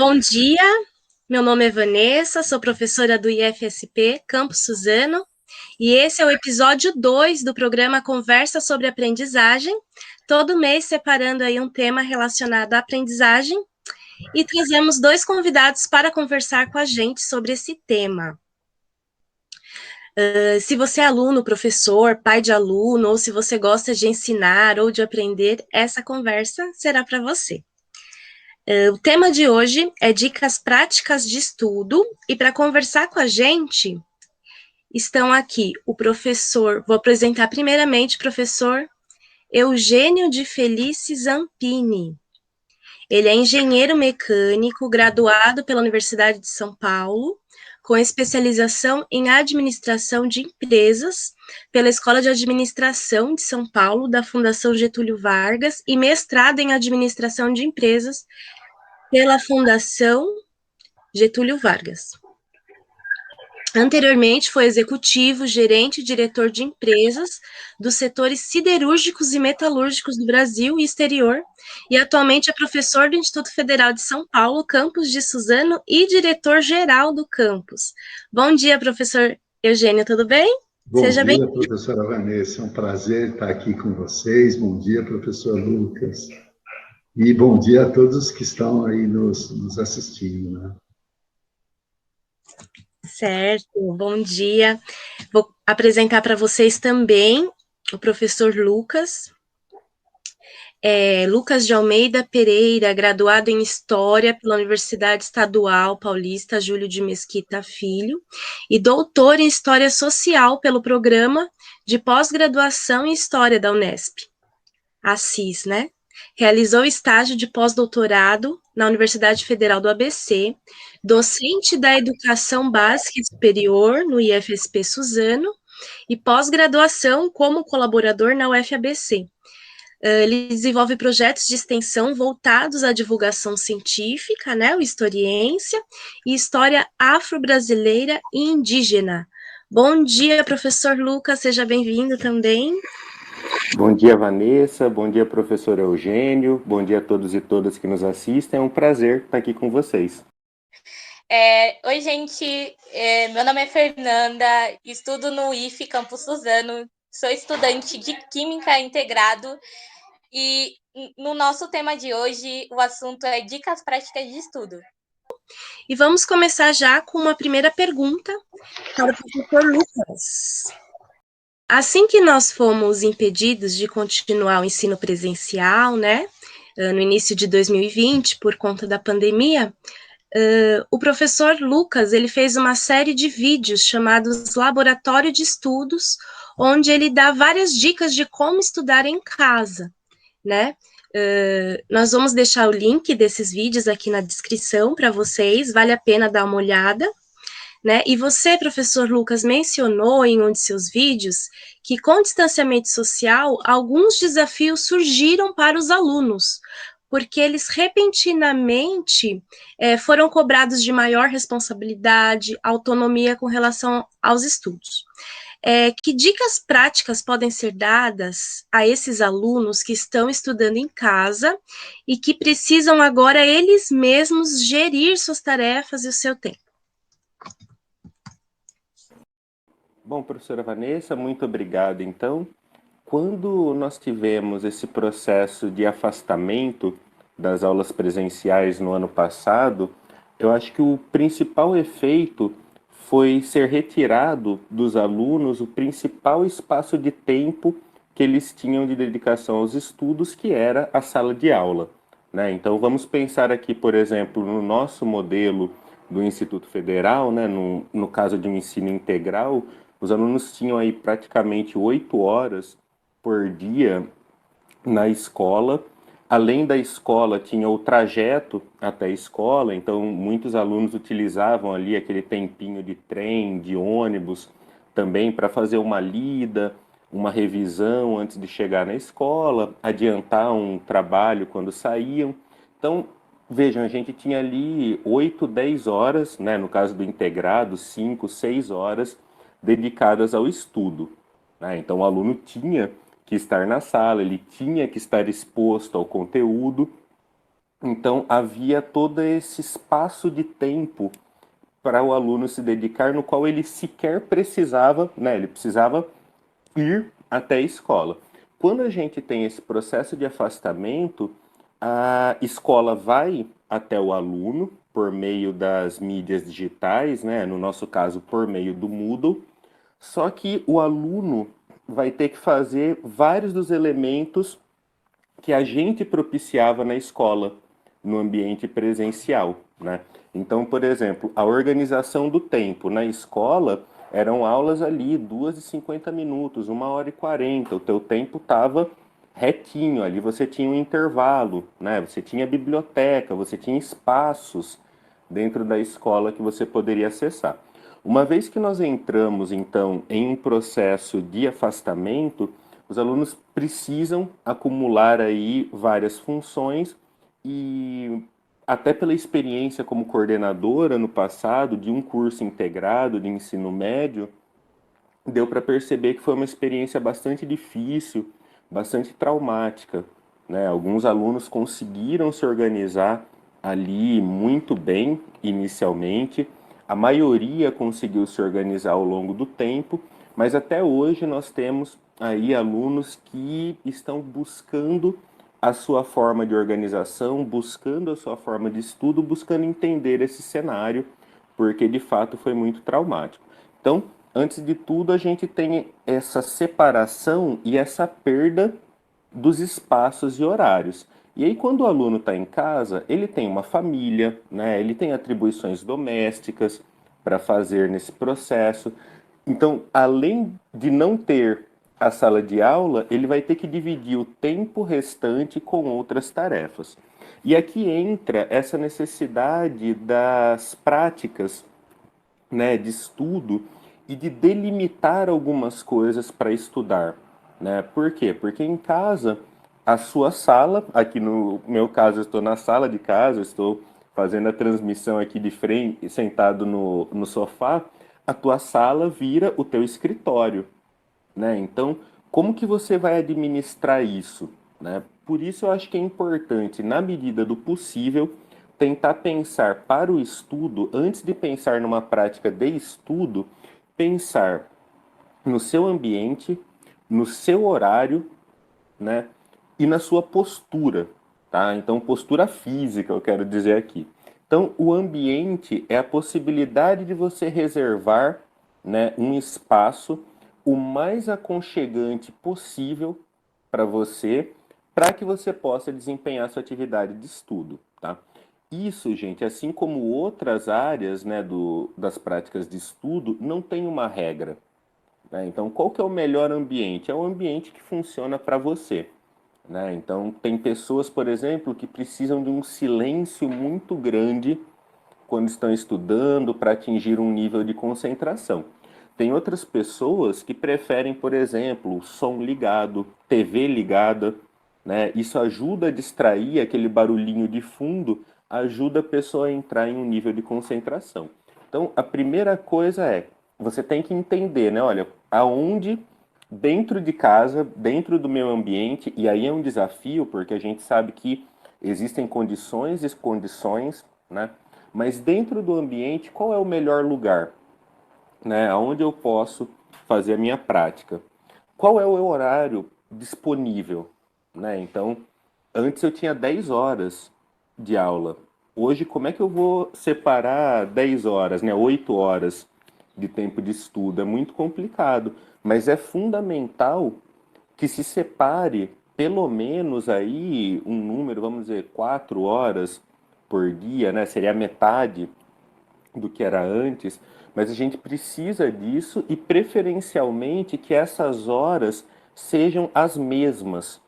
Bom dia, meu nome é Vanessa, sou professora do IFSP Campus Suzano, e esse é o episódio 2 do programa Conversa sobre Aprendizagem, todo mês separando aí um tema relacionado à aprendizagem, e trazemos 2 convidados para conversar com a gente sobre esse tema. Se você é aluno, professor, pai de aluno, ou se você gosta de ensinar ou de aprender, essa conversa será para você. O tema de hoje é dicas práticas de estudo, e para conversar com a gente, estão aqui o professor, vou apresentar primeiramente o professor Eugênio de Felice Zampini. Ele é engenheiro mecânico, graduado pela Universidade de São Paulo, com especialização em administração de empresas, pela Escola de Administração de São Paulo, da Fundação Getúlio Vargas, e mestrado em administração de empresas pela Fundação Getúlio Vargas. Anteriormente, foi executivo, gerente e diretor de empresas dos setores siderúrgicos e metalúrgicos do Brasil e exterior, e atualmente é professor do Instituto Federal de São Paulo, campus de Suzano, e diretor-geral do campus. Bom dia, professor Eugênio, tudo bem? Bom dia, professora Vanessa, é um prazer estar aqui com vocês. Bom dia, professor Lucas. E bom dia a todos que estão aí nos assistindo, né? Certo, bom dia. Vou apresentar para vocês também o professor Lucas. Lucas de Almeida Pereira, graduado em História pela Universidade Estadual Paulista Júlio de Mesquita Filho, e doutor em História Social pelo Programa de Pós-Graduação em História da Unesp, Assis, né? Realizou estágio de pós-doutorado na Universidade Federal do ABC, docente da Educação Básica e Superior no IFSP Suzano, e pós-graduação como colaborador na UFABC. Ele desenvolve projetos de extensão voltados à divulgação científica, né, o Historiência, e história afro-brasileira e indígena. Bom dia, professor Lucas, seja bem-vindo também. Bom dia, Vanessa, bom dia, professor Eugênio, bom dia a todos e todas que nos assistem, é um prazer estar aqui com vocês. Oi, gente, meu nome é Fernanda, estudo no IF Campus Suzano, sou estudante de Química Integrado, e no nosso tema de hoje, o assunto é dicas práticas de estudo. E vamos começar já com uma primeira pergunta para o professor Lucas. Assim que nós fomos impedidos de continuar o ensino presencial, né, no início de 2020, por conta da pandemia, o professor Lucas, ele fez uma série de vídeos chamados Laboratório de Estudos, onde ele dá várias dicas de como estudar em casa, né? Nós vamos deixar o link desses vídeos aqui na descrição para vocês, vale a pena dar uma olhada, né? E você, professor Lucas, mencionou em um de seus vídeos que com o distanciamento social, alguns desafios surgiram para os alunos, porque eles repentinamente foram cobrados de maior responsabilidade, autonomia com relação aos estudos. Que dicas práticas podem ser dadas a esses alunos que estão estudando em casa e que precisam agora eles mesmos gerir suas tarefas e o seu tempo? Bom, professora Vanessa, muito obrigado. Então, quando nós tivemos esse processo de afastamento das aulas presenciais no ano passado, eu acho que o principal efeito foi ser retirado dos alunos o principal espaço de tempo que eles tinham de dedicação aos estudos, que era a sala de aula, né? Então, vamos pensar aqui, por exemplo, no nosso modelo do Instituto Federal, né? No caso de um ensino integral, os alunos tinham aí praticamente 8 horas por dia na escola. Além da escola, tinha o trajeto até a escola, então muitos alunos utilizavam ali aquele tempinho de trem, de ônibus, também para fazer uma lida, uma revisão antes de chegar na escola, adiantar um trabalho quando saíam. Então, vejam, a gente tinha ali 8, 10 horas, né, no caso do integrado, 5, 6 horas dedicadas ao estudo, né? Então, o aluno tinha que estar na sala, ele tinha que estar exposto ao conteúdo, Então, havia todo esse espaço de tempo para o aluno se dedicar, no qual ele sequer precisava, né? Ele precisava ir até a escola. Quando a gente tem esse processo de afastamento, a escola vai até o aluno por meio das mídias digitais, né? No nosso caso, por meio do Moodle, só que o aluno vai ter que fazer vários dos elementos que a gente propiciava na escola, no ambiente presencial, né? Então, por exemplo, a organização do tempo na escola eram aulas ali, 2h50, 1h40, o teu tempo estava retinho, ali você tinha um intervalo, né? Você tinha biblioteca, você tinha espaços dentro da escola que você poderia acessar. Uma vez que nós entramos, então, em um processo de afastamento, os alunos precisam acumular aí várias funções e até pela experiência como coordenadora no passado de um curso integrado de ensino médio, deu para perceber que foi uma experiência bastante difícil, bastante traumática, né? Alguns alunos conseguiram se organizar ali muito bem inicialmente, a maioria conseguiu se organizar ao longo do tempo, mas até hoje nós temos aí alunos que estão buscando a sua forma de organização, buscando a sua forma de estudo, buscando entender esse cenário, porque de fato foi muito traumático. Então, antes de tudo, a gente tem essa separação e essa perda dos espaços e horários. E aí, quando o aluno está em casa, ele tem uma família, né? Ele tem atribuições domésticas para fazer nesse processo. Então, além de não ter a sala de aula, ele vai ter que dividir o tempo restante com outras tarefas. E aqui entra essa necessidade das práticas, né, de estudo e de delimitar algumas coisas para estudar, né? Por quê? Porque em casa, a sua sala, aqui no meu caso, eu estou na sala de casa, eu estou fazendo a transmissão aqui de frente, sentado no sofá, a tua sala vira o teu escritório, né? Então, como que você vai administrar isso, né? Por isso eu acho que é importante, na medida do possível, tentar pensar para o estudo, antes de pensar numa prática de estudo, pensar no seu ambiente, no seu horário, né? E na sua postura, tá? Então, postura física, eu quero dizer aqui. Então, o ambiente é a possibilidade de você reservar, né, um espaço o mais aconchegante possível para você, para que você possa desempenhar sua atividade de estudo, tá? Isso, gente, assim como outras áreas, né, das práticas de estudo, não tem uma regra, né? Então, qual que é o melhor ambiente? É o ambiente que funciona para você, né? Então, tem pessoas, por exemplo, que precisam de um silêncio muito grande quando estão estudando para atingir um nível de concentração. Tem outras pessoas que preferem, por exemplo, som ligado, TV ligada, né? Isso ajuda a distrair aquele barulhinho de fundo, ajuda a pessoa a entrar em um nível de concentração. Então, a primeira coisa é, você tem que entender, né? Olha, aonde dentro de casa, dentro do meu ambiente, e aí é um desafio, porque a gente sabe que existem condições e condições, né? Mas dentro do ambiente, qual é o melhor lugar, né? Onde eu posso fazer a minha prática? Qual é o horário disponível, né? Então, antes eu tinha 10 horas de aula. Hoje, como é que eu vou separar 10 horas, né? 8 horas de tempo de estudo? É muito complicado, mas é fundamental que se separe pelo menos aí um número, vamos dizer, 4 horas por dia, né? Seria a metade do que era antes, mas a gente precisa disso e preferencialmente que essas horas sejam as mesmas,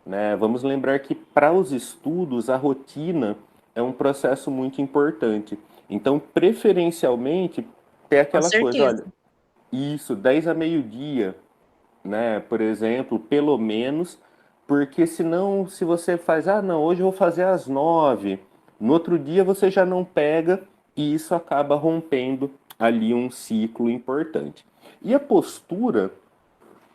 né? Vamos lembrar que para os estudos a rotina é um processo muito importante. Então, preferencialmente ter Com aquela coisa, certeza. olha, isso, 10 a meio-dia, né? Por exemplo, pelo menos, porque senão, se você faz, ah, não, hoje eu vou fazer às 9, no outro dia você já não pega e isso acaba rompendo ali um ciclo importante. E a postura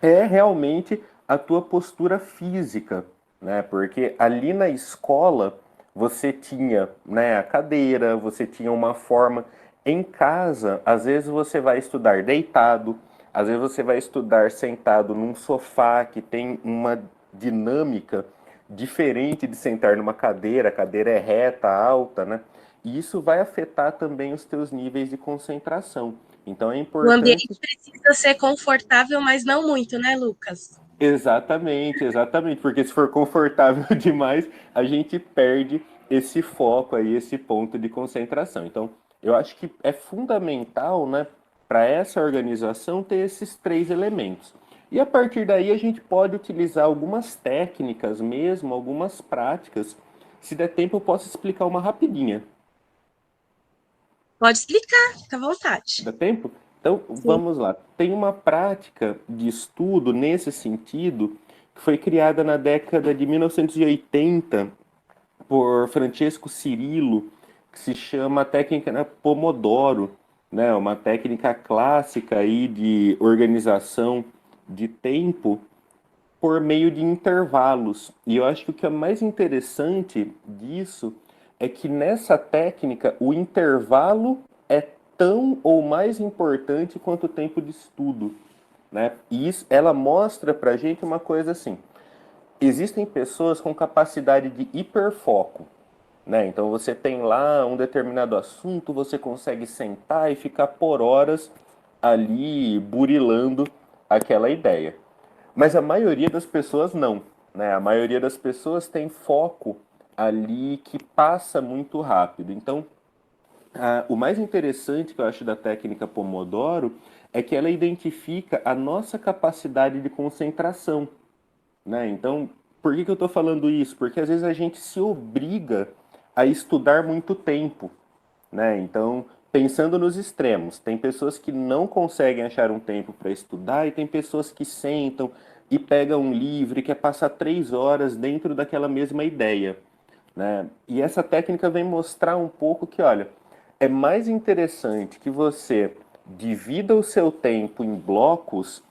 é realmente a tua postura física, né? Porque ali na escola você tinha, né, a cadeira, você tinha uma forma. Em casa, às vezes você vai estudar deitado, às vezes você vai estudar sentado num sofá que tem uma dinâmica diferente de sentar numa cadeira, a cadeira é reta, alta, né? E isso vai afetar também os teus níveis de concentração. Então é O ambiente importante. precisa ser confortável, mas não muito, né, Lucas? Exatamente, exatamente, porque se for confortável demais, a gente perde esse foco aí, esse ponto de concentração. Então, eu acho que é fundamental, né, para essa organização ter esses três elementos. E a partir daí a gente pode utilizar algumas técnicas mesmo, algumas práticas. Se der tempo, eu posso explicar uma rapidinha. Pode explicar, fica à vontade. Dá tempo? Então, Sim. vamos lá. Tem uma prática de estudo nesse sentido que foi criada na década de 1980 por Francesco Cirillo, que se chama a técnica, né, Pomodoro, né, uma técnica clássica aí de organização de tempo por meio de intervalos. E eu acho que o que é mais interessante disso é que nessa técnica o intervalo é tão ou mais importante quanto o tempo de estudo, né? E isso, ela mostra pra gente uma coisa assim: existem pessoas com capacidade de hiperfoco, né? Então você tem lá um determinado assunto, você consegue sentar e ficar por horas ali burilando aquela ideia. Mas a maioria das pessoas não, né? A maioria das pessoas tem foco ali que passa muito rápido. Então, o mais interessante que eu acho da técnica Pomodoro é que ela identifica a nossa capacidade de concentração, né? Então, por que eu estou falando isso? Porque às vezes a gente se obriga a estudar muito tempo, né? Então, pensando nos extremos, tem pessoas que não conseguem achar um tempo para estudar e tem pessoas que sentam e pegam um livro e quer passar 3 horas dentro daquela mesma ideia, né? E essa técnica vem mostrar um pouco que, olha, é mais interessante que você divida o seu tempo em blocos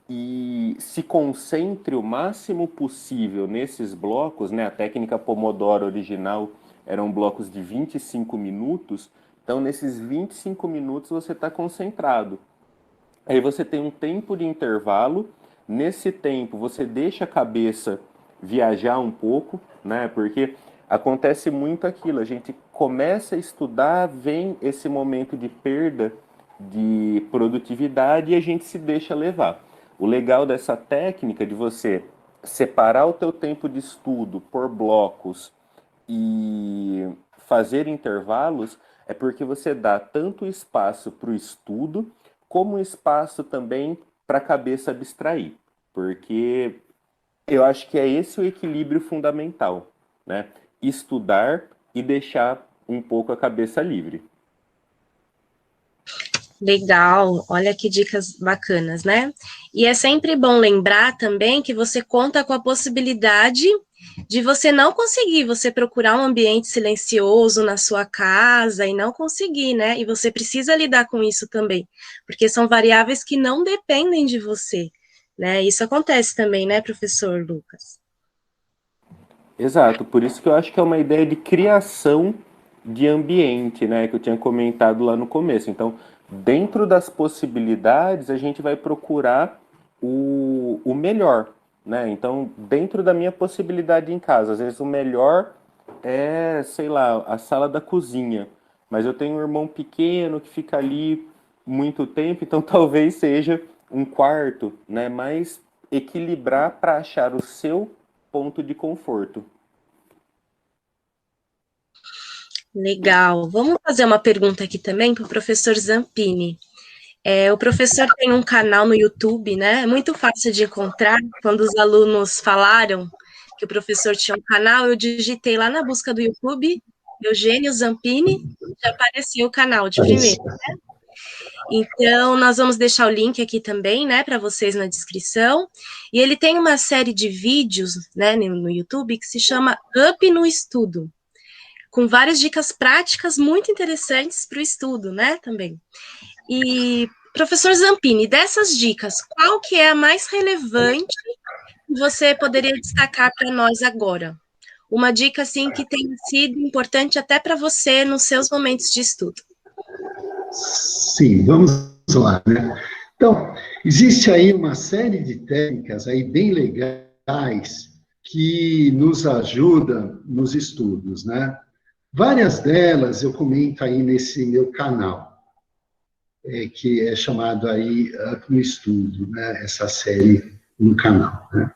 e se concentre o máximo possível nesses blocos, né? A técnica Pomodoro original eram blocos de 25 minutos. Então, nesses 25 minutos você está concentrado. Aí você tem um tempo de intervalo. Nesse tempo você deixa a cabeça viajar um pouco, né? Porque acontece muito aquilo, a gente começa a estudar, vem esse momento de perda de produtividade e a gente se deixa levar. O legal dessa técnica de você separar o teu tempo de estudo por blocos e fazer intervalos é porque você dá tanto espaço para o estudo, como espaço também para a cabeça abstrair. Porque eu acho que é esse o equilíbrio fundamental, né? Estudar e deixar um pouco a cabeça livre. Legal, olha que dicas bacanas, né? E é sempre bom lembrar também que você conta com a possibilidade de você não conseguir, você procurar um ambiente silencioso na sua casa e não conseguir, né? E você precisa lidar com isso também, porque são variáveis que não dependem de você, né? Isso acontece também, né, professor Lucas? Exato, por isso que eu acho que é uma ideia de criação de ambiente, né, que eu tinha comentado lá no começo. Então, dentro das possibilidades, a gente vai procurar o melhor, né? Então, dentro da minha possibilidade em casa, às vezes o melhor é, sei lá, a sala da cozinha, mas eu tenho um irmão pequeno que fica ali muito tempo, então talvez seja um quarto, né? Mas equilibrar para achar o seu ponto de conforto. Legal. Vamos fazer uma pergunta aqui também para o professor Zampini. O professor tem um canal no YouTube, né? É muito fácil de encontrar. Quando os alunos falaram que o professor tinha um canal, eu digitei lá na busca do YouTube, Eugênio Zampini, já apareceu o canal de primeira. Isso. Então, nós vamos deixar o link aqui também, né, para vocês na descrição. E ele tem uma série de vídeos, né, no YouTube que se chama Up no Estudo, com várias dicas práticas muito interessantes para o estudo, né, também. E, professor Zampini, dessas dicas, qual que é a mais relevante que você poderia destacar para nós agora? uma dica assim que tenha sido importante até para você nos seus momentos de estudo. Sim, vamos lá, né? Então, existe aí uma série de técnicas aí bem legais que nos ajudam nos estudos, né? Várias delas eu comento aí nesse meu canal, que é chamado aí Up no Estudo, né? Essa série no canal, né?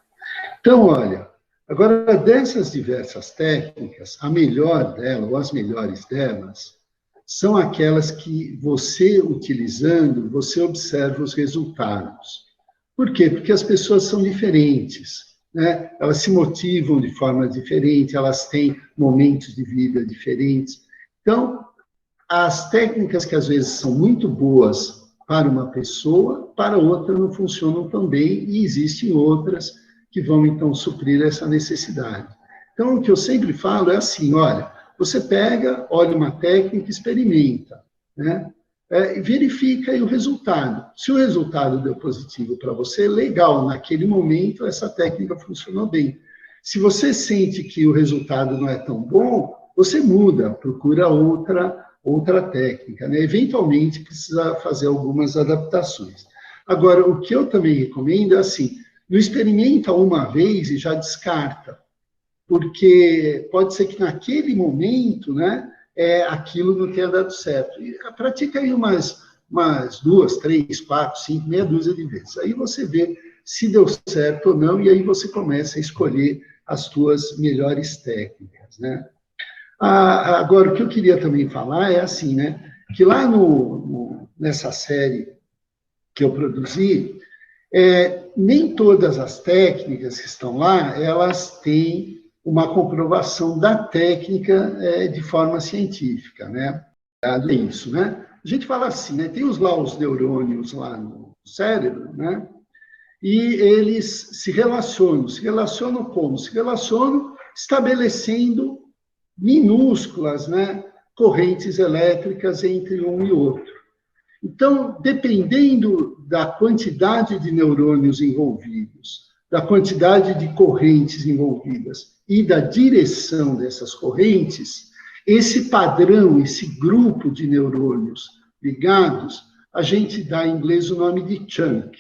Então, olha, agora dessas diversas técnicas, a melhor dela, ou as melhores delas, são aquelas que você, utilizando, você observa os resultados. Por quê? Porque as pessoas são diferentes, né? Elas se motivam de forma diferente, elas têm momentos de vida diferentes. Então, as técnicas que às vezes são muito boas para uma pessoa, para outra não funcionam tão bem, e existem outras que vão, então, suprir essa necessidade. Então, o que eu sempre falo é assim, olha, você pega, olha uma técnica, experimenta, né? Verifica aí o resultado. Se o resultado deu positivo para você, legal, naquele momento essa técnica funcionou bem. Se você sente que o resultado não é tão bom, você muda, procura outra técnica, né? Eventualmente precisa fazer algumas adaptações. Agora, o que eu também recomendo é assim, não experimenta uma vez e já descarta, porque pode ser que naquele momento, né, aquilo não tenha dado certo. E pratica aí umas 2, 3, 4, 5, meia dúzia de vezes. Aí você vê se deu certo ou não, e aí você começa a escolher as suas melhores técnicas, né? Agora, o que eu queria também falar é assim, né, que lá nessa série que eu produzi, nem todas as técnicas que estão lá, elas têm uma comprovação da técnica de forma científica, né? É isso, né? A gente fala assim, né? Tem os neurônios lá no cérebro, né? E eles se relacionam como? Se relacionam estabelecendo minúsculas, né, correntes elétricas entre um e outro. Então, dependendo da quantidade de neurônios envolvidos, da quantidade de correntes envolvidas e da direção dessas correntes, esse padrão, esse grupo de neurônios ligados, a gente dá em inglês o nome de chunk.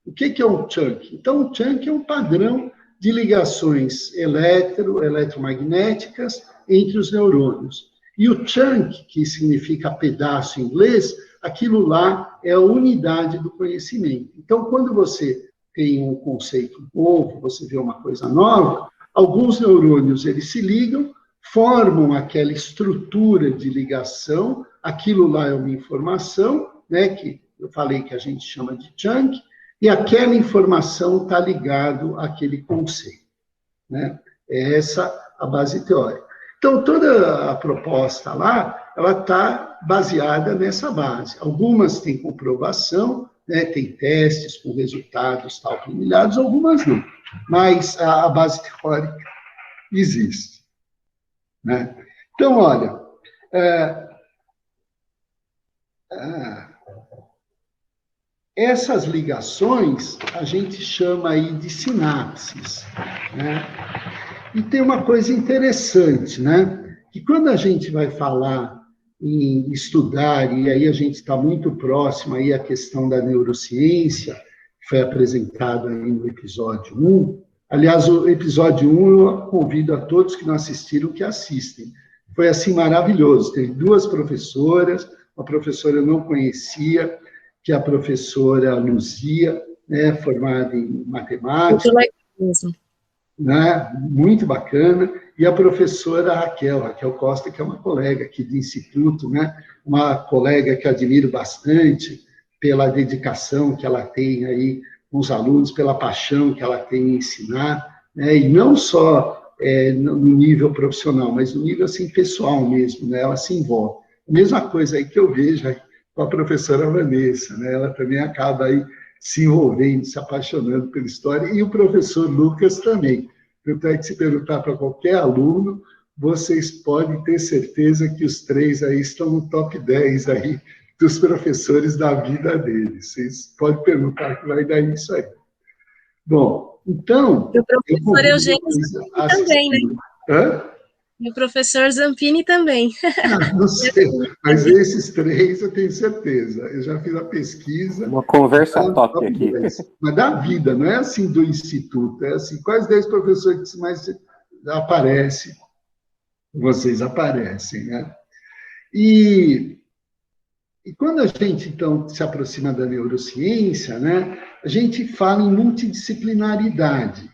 O que é um chunk? Então, um chunk é um padrão de ligações eletromagnéticas entre os neurônios. E o chunk, que significa pedaço em inglês, aquilo lá é a unidade do conhecimento. Então, quando você tem um conceito novo, você vê uma coisa nova, alguns neurônios eles se ligam, formam aquela estrutura de ligação, aquilo lá é uma informação, né, que eu falei que a gente chama de chunk, e aquela informação está ligado àquele conceito, né? É essa a base teórica. Então, toda a proposta lá, ela está baseada nessa base. Algumas têm comprovação, né, tem testes com resultados tal preliminares, algumas não. Mas a base teórica existe, né? Então, olha, essas ligações a gente chama aí de sinapses, né? E tem uma coisa interessante, né? Que quando a gente vai falar em estudar, e aí a gente está muito próximo aí à questão da neurociência, que foi apresentado aí no episódio 1. Aliás, o episódio 1 eu convido a todos que não assistiram que assistem. Foi assim maravilhoso. Teve 2 professoras, uma professora eu não conhecia, que é a professora Luzia, né, formada em matemática. Muito legal mesmo. Né, muito bacana, e a professora Raquel Costa, que é uma colega aqui do Instituto, né, uma colega que eu admiro bastante pela dedicação que ela tem aí com os alunos, pela paixão que ela tem em ensinar, né, e não só no nível profissional, mas no nível assim, pessoal mesmo, né, ela se envolve. A mesma coisa aí que eu vejo aí com a professora Vanessa, né, ela também acaba aí se envolvendo, se apaixonando pela história, e o professor Lucas também. Tanto é que se perguntar para qualquer aluno, vocês podem ter certeza que os 3 aí estão no top 10 aí dos professores da vida deles. Vocês podem perguntar que vai dar isso aí. Bom, então... E o professor Eugênio também, né? Hã? E o professor Zampini também. Não sei, mas esses três eu tenho certeza. Eu já fiz a pesquisa. Uma conversa top aqui. Mas da vida, não é assim do instituto, é assim, quais 10 professores que mais aparecem? Vocês aparecem, né? E quando a gente, então, se aproxima da neurociência, né, a gente fala em multidisciplinaridade.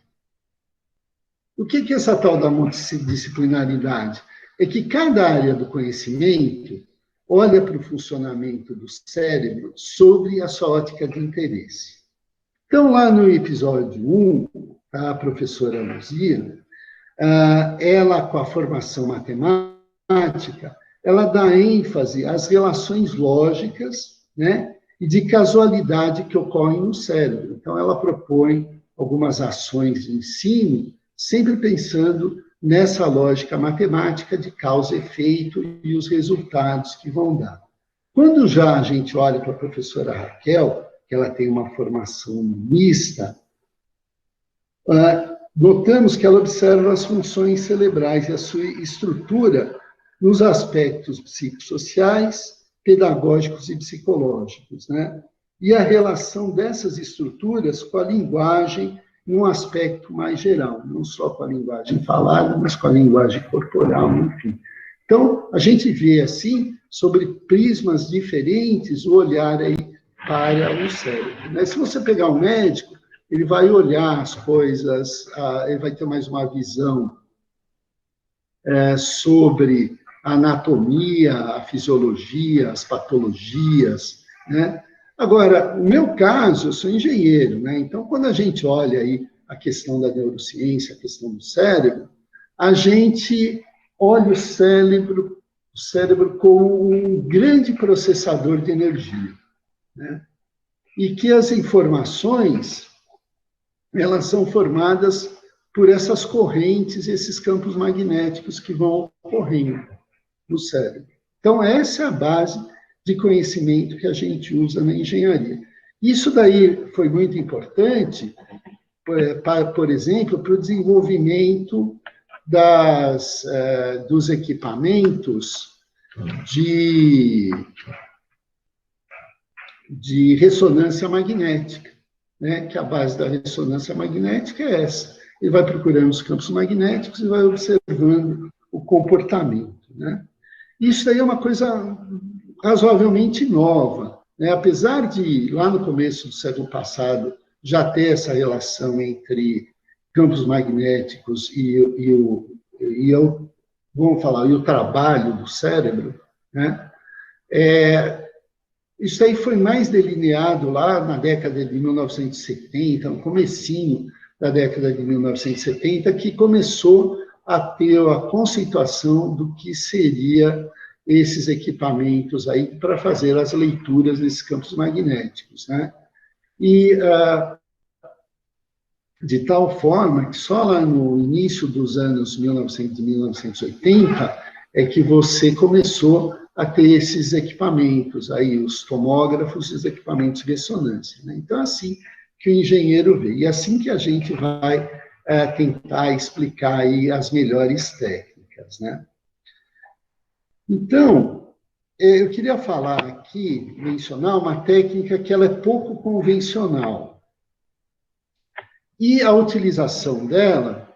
O que é essa tal da multidisciplinaridade? É que cada área do conhecimento olha para o funcionamento do cérebro sobre a sua ótica de interesse. Então, lá no episódio 1, a professora Luzia, ela, com a formação matemática, ela dá ênfase às relações lógicas, né, e de casualidade que ocorrem no cérebro. Então, ela propõe algumas ações de ensino, sempre pensando nessa lógica matemática de causa e efeito e os resultados que vão dar. Quando já a gente olha para a professora Raquel, que ela tem uma formação mista, notamos que ela observa as funções cerebrais e a sua estrutura nos aspectos psicossociais, pedagógicos e psicológicos, né? E a relação dessas estruturas com a linguagem em um aspecto mais geral, não só com a linguagem falada, mas com a linguagem corporal, enfim. Então, a gente vê, assim, sobre prismas diferentes, o olhar aí para o cérebro, né? Se você pegar um médico, ele vai olhar as coisas, ele vai ter mais uma visão sobre a anatomia, a fisiologia, as patologias, né? Agora, no meu caso, eu sou engenheiro, né? Então, quando a gente olha aí a questão da neurociência, a questão do cérebro, a gente olha o cérebro como um grande processador de energia, né? E que as informações elas são formadas por essas correntes, esses campos magnéticos que vão ocorrendo no cérebro. Então, essa é a base de conhecimento que a gente usa na engenharia. Isso daí foi muito importante, por exemplo, para o desenvolvimento dos equipamentos de ressonância magnética, né? Que a base da ressonância magnética é essa. Ele vai procurando os campos magnéticos e vai observando o comportamento, né? Isso aí é uma coisa razoavelmente nova, né? Apesar de, lá no começo do século passado, já ter essa relação entre campos magnéticos e o trabalho do cérebro, né? Isso aí foi mais delineado lá na década de 1970, no comecinho da década de 1970, que começou a ter a conceituação do que seria esses equipamentos aí para fazer as leituras desses campos magnéticos, né? E de tal forma que só lá no início dos anos 1980 é que você começou a ter esses equipamentos, aí os tomógrafos e os equipamentos de ressonância, né? Então, assim que o engenheiro vê, e assim que a gente vai tentar explicar aí as melhores técnicas, né? Então, eu queria falar aqui, mencionar uma técnica que ela é pouco convencional, e a utilização dela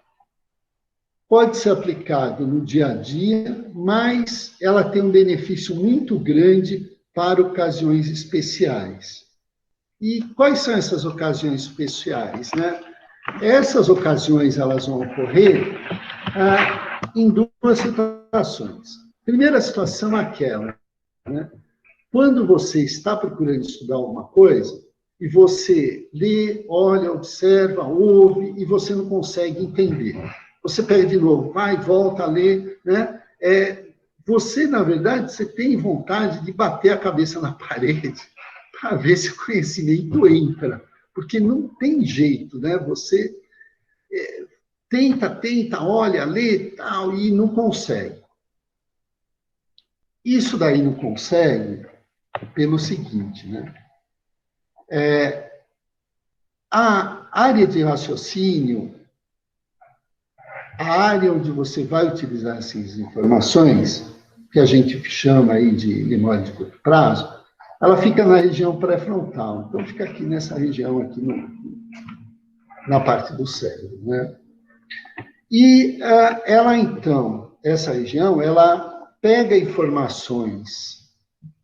pode ser aplicada no dia a dia, mas ela tem um benefício muito grande para ocasiões especiais. E quais são essas ocasiões especiais, né? Essas ocasiões elas vão ocorrer em duas situações. Primeira situação é aquela, né? Quando você está procurando estudar alguma coisa, e você lê, olha, observa, ouve, e você não consegue entender. Você pega de novo, vai, volta a ler, né? Você, na verdade, você tem vontade de bater a cabeça na parede para ver se o conhecimento entra, porque não tem jeito, né? Você tenta, olha, lê, tal, e não consegue. Isso daí não consegue pelo seguinte, né? A área de raciocínio a área onde você vai utilizar essas informações, que a gente chama aí de memória de curto prazo, ela fica na região pré-frontal. Então, fica aqui nessa região, aqui na parte do cérebro, né? E ela, então, essa região, ela pega informações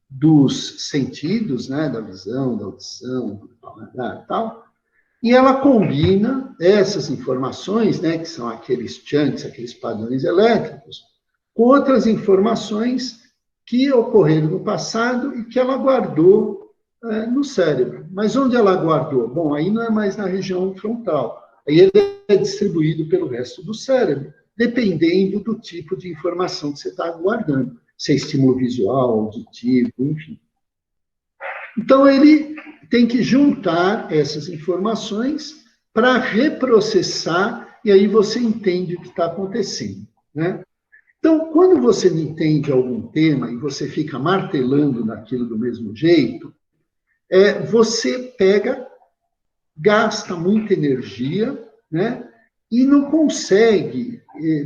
dos sentidos, né, da visão, da audição, do paladar e tal, e ela combina essas informações, né, que são aqueles chunks, aqueles padrões elétricos, com outras informações que ocorreram no passado e que ela guardou no cérebro. Mas onde ela guardou? Bom, aí não é mais na região frontal. Aí ele é distribuído pelo resto do cérebro, dependendo do tipo de informação que você está guardando. Se é estímulo visual, auditivo, enfim. Então, ele tem que juntar essas informações para reprocessar, e aí você entende o que está acontecendo, né? Então, quando você não entende algum tema e você fica martelando naquilo do mesmo jeito, você gasta muita energia, né? E não consegue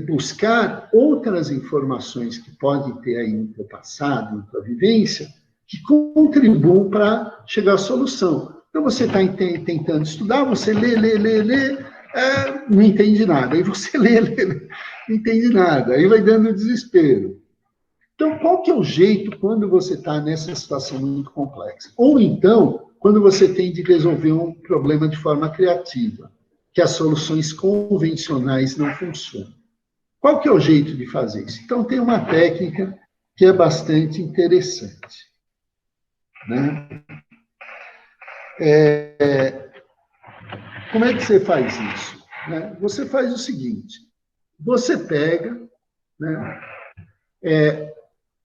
buscar outras informações que podem ter aí no teu passado, na tua vivência, que contribuam para chegar à solução. Então, você está tentando estudar, você lê, não entende nada. Aí você lê, não entende nada. Aí vai dando desespero. Então, qual que é o jeito quando você está nessa situação muito complexa? Ou então, quando você tem de resolver um problema de forma criativa, que as soluções convencionais não funcionam. Qual que é o jeito de fazer isso? Então, tem uma técnica que é bastante interessante, né? Como é que você faz isso? Né? Você faz o seguinte, você pega, né,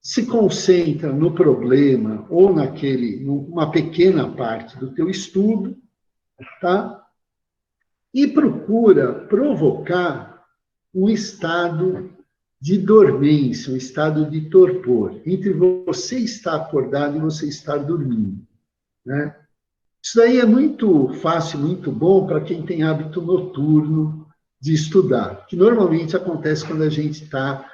se concentra no problema ou numa pequena parte do teu estudo, tá? E procura provocar um estado de dormência, um estado de torpor, entre você estar acordado e você estar dormindo, né? Isso daí é muito fácil, muito bom para quem tem hábito noturno de estudar, que normalmente acontece quando a gente está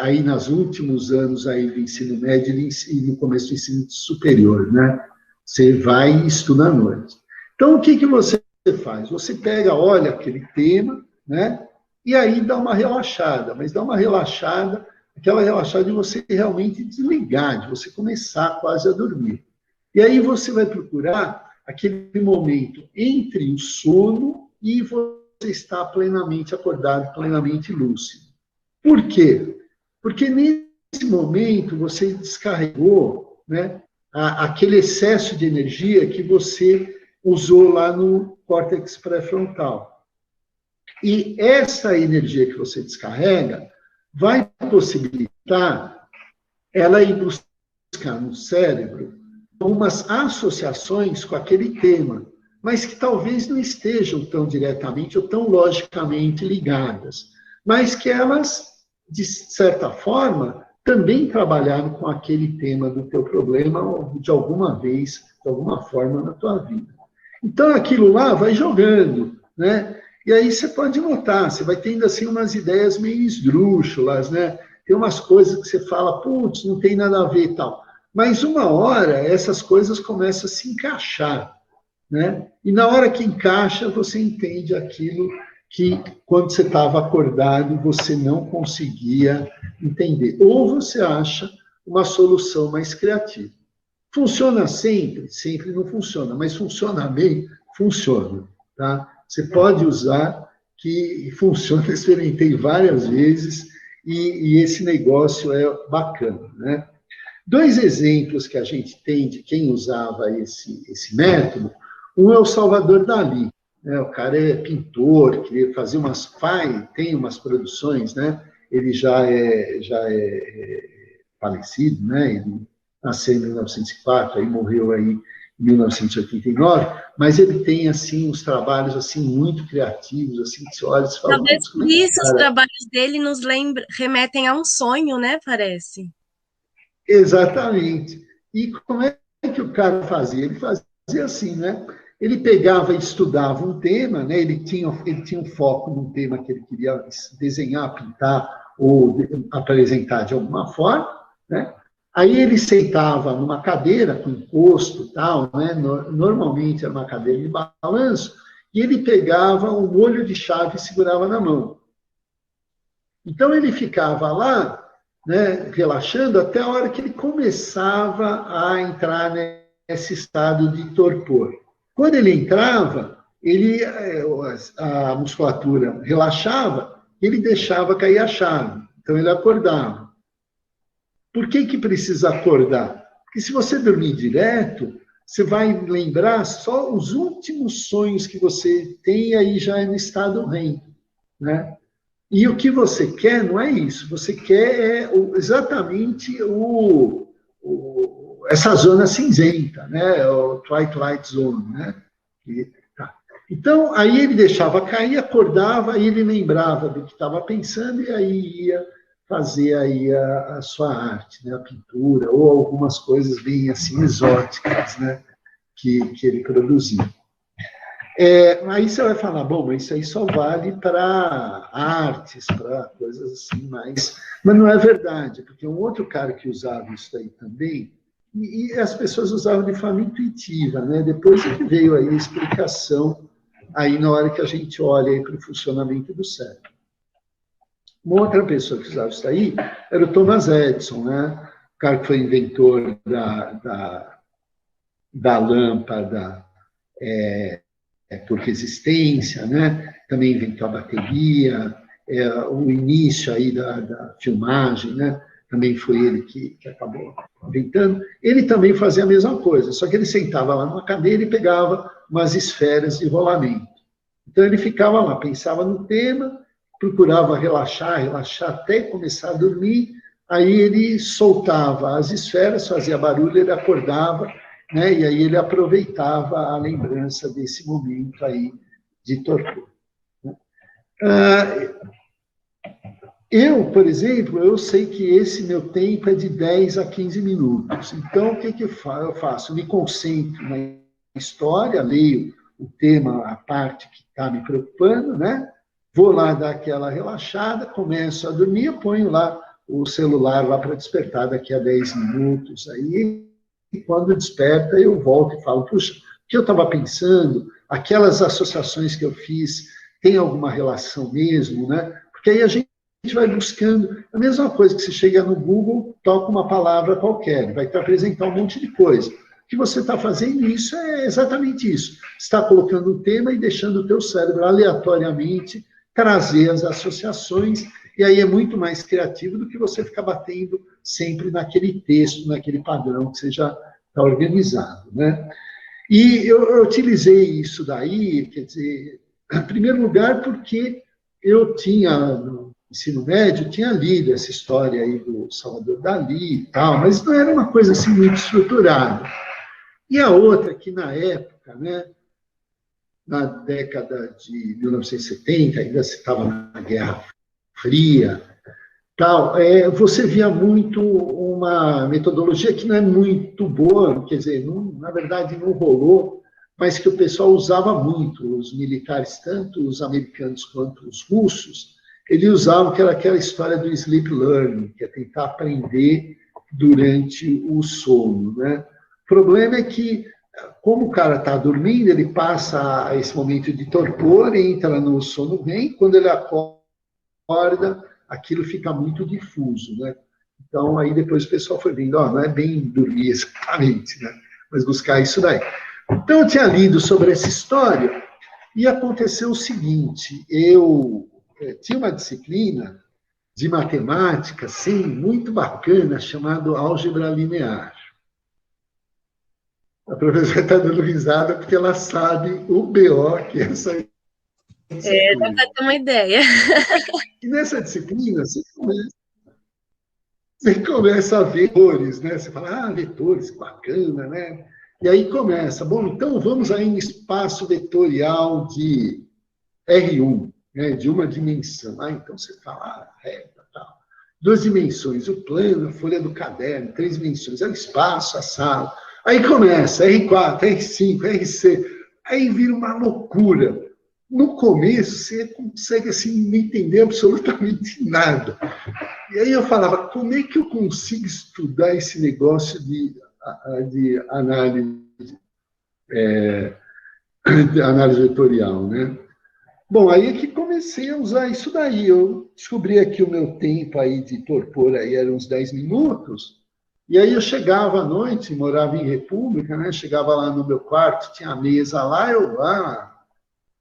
aí nos últimos anos aí do ensino médio e no começo do ensino superior, né? Você vai e estuda à noite. Então, o que você faz? Você pega, olha aquele tema, né? E aí dá uma relaxada, mas dá uma relaxada, aquela relaxada de você realmente desligar, de você começar quase a dormir. E aí você vai procurar aquele momento entre o sono e você estar plenamente acordado, plenamente lúcido. Por quê? Porque nesse momento você descarregou, né, aquele excesso de energia que você usou lá no córtex pré-frontal. E essa energia que você descarrega vai possibilitar ela ir buscar no cérebro umas associações com aquele tema, mas que talvez não estejam tão diretamente ou tão logicamente ligadas, mas que elas, de certa forma, também trabalharam com aquele tema do teu problema de alguma vez, de alguma forma na tua vida. Então, aquilo lá vai jogando, né? E aí você pode notar, você vai tendo, assim, umas ideias meio esdrúxulas, né? Tem umas coisas que você fala, putz, não tem nada a ver e tal. Mas uma hora, essas coisas começam a se encaixar, né? E na hora que encaixa, você entende aquilo que, quando você estava acordado, você não conseguia entender. Ou você acha uma solução mais criativa. Funciona sempre? Sempre não funciona, mas funciona bem? Funciona, tá? Você pode usar, que funciona, experimentei várias vezes, e esse negócio é bacana, né? 2 exemplos que a gente tem de quem usava esse método, um é o Salvador Dalí, né? O cara é pintor, queria fazer tem umas produções, né? Ele já é falecido, né? Ele nasceu em 1904, aí morreu aí em 1989, mas ele tem, assim, uns trabalhos, assim, muito criativos, assim, que você olha e fala... Talvez por isso os trabalhos dele nos remetem a um sonho, né, parece. Exatamente. E como é que o cara fazia? Ele fazia assim, né? ele pegava e estudava um tema, né? Ele tinha um foco num tema que ele queria desenhar, pintar ou apresentar de alguma forma, né? Aí ele sentava numa cadeira com encosto e tal, né? Normalmente era uma cadeira de balanço, e ele pegava um molho de chave e segurava na mão. Então ele ficava lá, né, relaxando até a hora que ele começava a entrar nesse estado de torpor. Quando ele entrava, a musculatura relaxava, ele deixava cair a chave. Então ele acordava. Por que precisa acordar? Porque se você dormir direto, você vai lembrar só os últimos sonhos que você tem, aí já é no estado REM, né? E o que você quer não é isso. Você quer exatamente essa zona cinzenta, né? O Twilight Zone, né? Então, aí ele deixava cair, acordava, aí ele lembrava do que estava pensando e aí ia fazer aí a sua arte, né? A pintura ou algumas coisas bem assim exóticas, né? Que ele produzia. Aí você vai falar, bom, mas isso aí só vale para artes, para coisas assim, mas não é verdade, porque um outro cara que usava isso aí também, e as pessoas usavam de forma intuitiva, né? Depois que veio aí a explicação, aí na hora que a gente olha para o funcionamento do cérebro. Uma outra pessoa que usava isso aí era o Thomas Edison, né? O cara que foi inventor da lâmpada, por resistência, né? Também inventou a bateria, o início aí da filmagem, né? Também foi ele que acabou inventando. Ele também fazia a mesma coisa, só que ele sentava lá numa cadeira e pegava umas esferas de rolamento. Então ele ficava lá, pensava no tema, procurava relaxar até começar a dormir, aí ele soltava as esferas, fazia barulho, ele acordava, né? E aí ele aproveitava a lembrança desse momento aí de tortura. Eu, por exemplo, eu sei que esse meu tempo é de 10 a 15 minutos. Então, o que eu faço? Eu me concentro na história, leio o tema, a parte que está me preocupando, né? Vou lá dar aquela relaxada, começo a dormir, eu ponho lá o celular lá para despertar daqui a 10 minutos. Aí, e quando desperta, eu volto e falo, puxa, o que eu estava pensando, aquelas associações que eu fiz, tem alguma relação mesmo, né? Porque aí a gente vai buscando a mesma coisa que você chega no Google, toca uma palavra qualquer, vai te apresentar um monte de coisa. O que você está fazendo isso é exatamente isso. Você está colocando um tema e deixando o teu cérebro aleatoriamente trazer as associações, e aí é muito mais criativo do que você ficar batendo sempre naquele texto, naquele padrão que você já está organizado, né? E eu utilizei isso daí, quer dizer, em primeiro lugar, porque eu tinha, no ensino médio, tinha lido essa história aí do Salvador Dalí e tal, mas não era uma coisa assim muito estruturada. E a outra, que na época, né, na década de 1970, ainda se estava na Guerra Fria, tal, você via muito uma metodologia que não é muito boa, quer dizer, não, na verdade não rolou, mas que o pessoal usava muito, os militares, tanto os americanos quanto os russos, eles usavam que era aquela história do sleep learning, que é tentar aprender durante o sono, né? O problema é que, como o cara está dormindo, ele passa esse momento de torpor, entra no sono REM, quando ele acorda, aquilo fica muito difuso, né? Então, aí depois o pessoal foi vendo, não é bem dormir exatamente, né? Mas buscar isso daí. Então, eu tinha lido sobre essa história e aconteceu o seguinte, eu tinha uma disciplina de matemática, sim, muito bacana, chamada álgebra linear. A professora está dando risada porque ela sabe o BO que é essa disciplina. Dá para ter uma ideia. E nessa disciplina, você começa a ver vetores, né? Você fala, vetores, bacana, né? E aí começa, bom, então vamos aí no espaço vetorial de R1, né? De uma dimensão. Então você fala, reta, tal. 2 dimensões, o plano, a folha do caderno, 3 dimensões, é o espaço, a sala. Aí começa, R4, R5, RC. aí vira uma loucura. No começo, você consegue assim, não entender absolutamente nada. E aí eu falava, como é que eu consigo estudar esse negócio de análise vetorial, né? Bom, aí é que comecei a usar isso daí. Eu descobri que o meu tempo aí de torpor aí era uns 10 minutos, e aí eu chegava à noite, morava em República, né? Chegava lá no meu quarto, tinha a mesa lá,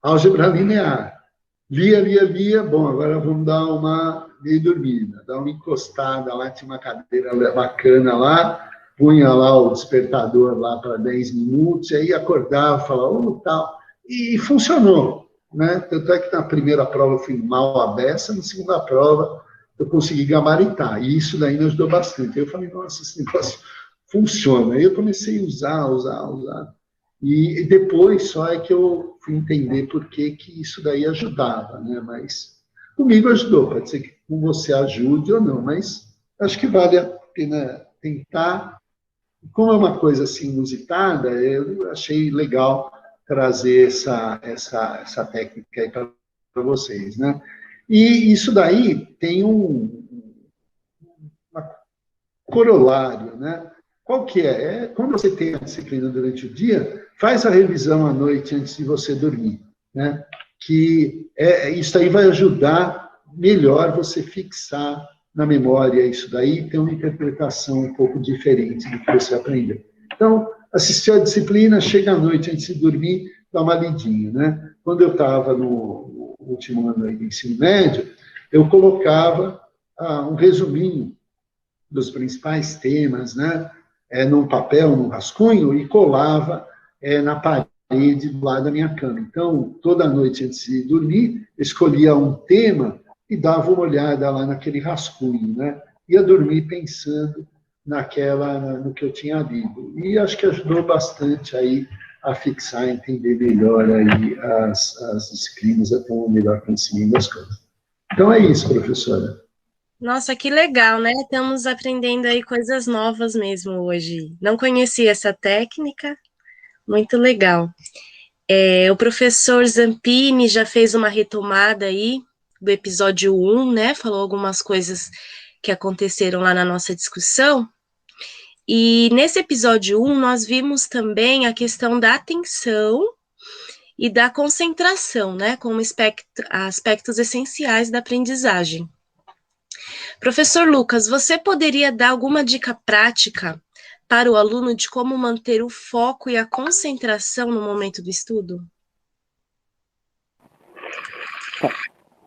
álgebra linear. Lia, bom, agora vamos dar uma meio dormida, dar uma encostada lá, tinha uma cadeira bacana lá, punha lá o despertador lá para 10 minutos, e aí acordava, falava, tal, e funcionou, né? Tanto é que na primeira prova eu fui mal à beça, na segunda prova eu consegui gabaritar, e isso daí me ajudou bastante. Aí eu falei, nossa, esse negócio funciona. Aí eu comecei a usar. E depois só é que eu fui entender por que isso daí ajudava, né? Mas comigo ajudou, pode ser que com você ajude ou não, mas acho que vale a pena tentar. Como é uma coisa assim inusitada, eu achei legal trazer essa técnica aí para vocês, né? E isso daí tem uma corolário, né? Qual que é? Quando você tem a disciplina durante o dia, faz a revisão à noite antes de você dormir, né? Que isso aí vai ajudar melhor você fixar na memória isso daí e ter uma interpretação um pouco diferente do que você aprendeu. Então, assistir a disciplina, chega à noite antes de dormir, dá uma lidinha, né? Quando eu estava no último ano aí de ensino médio, eu colocava um resuminho dos principais temas, né? Num papel, num rascunho, e colava na parede do lado da minha cama. Então, toda noite antes de dormir, escolhia um tema e dava uma olhada lá naquele rascunho, né? Ia dormir pensando no que eu tinha lido. E acho que ajudou bastante aí a fixar, entender melhor aí as disciplinas, a ter um melhor conhecimento das coisas. Então é isso, professora. Nossa, que legal, né? Estamos aprendendo aí coisas novas mesmo hoje. Não conhecia essa técnica, muito legal. O professor Zampini já fez uma retomada aí do episódio 1, né? Falou algumas coisas que aconteceram lá na nossa discussão. E nesse episódio 1, nós vimos também a questão da atenção e da concentração, né? Como aspectos essenciais da aprendizagem. Professor Lucas, você poderia dar alguma dica prática para o aluno de como manter o foco e a concentração no momento do estudo?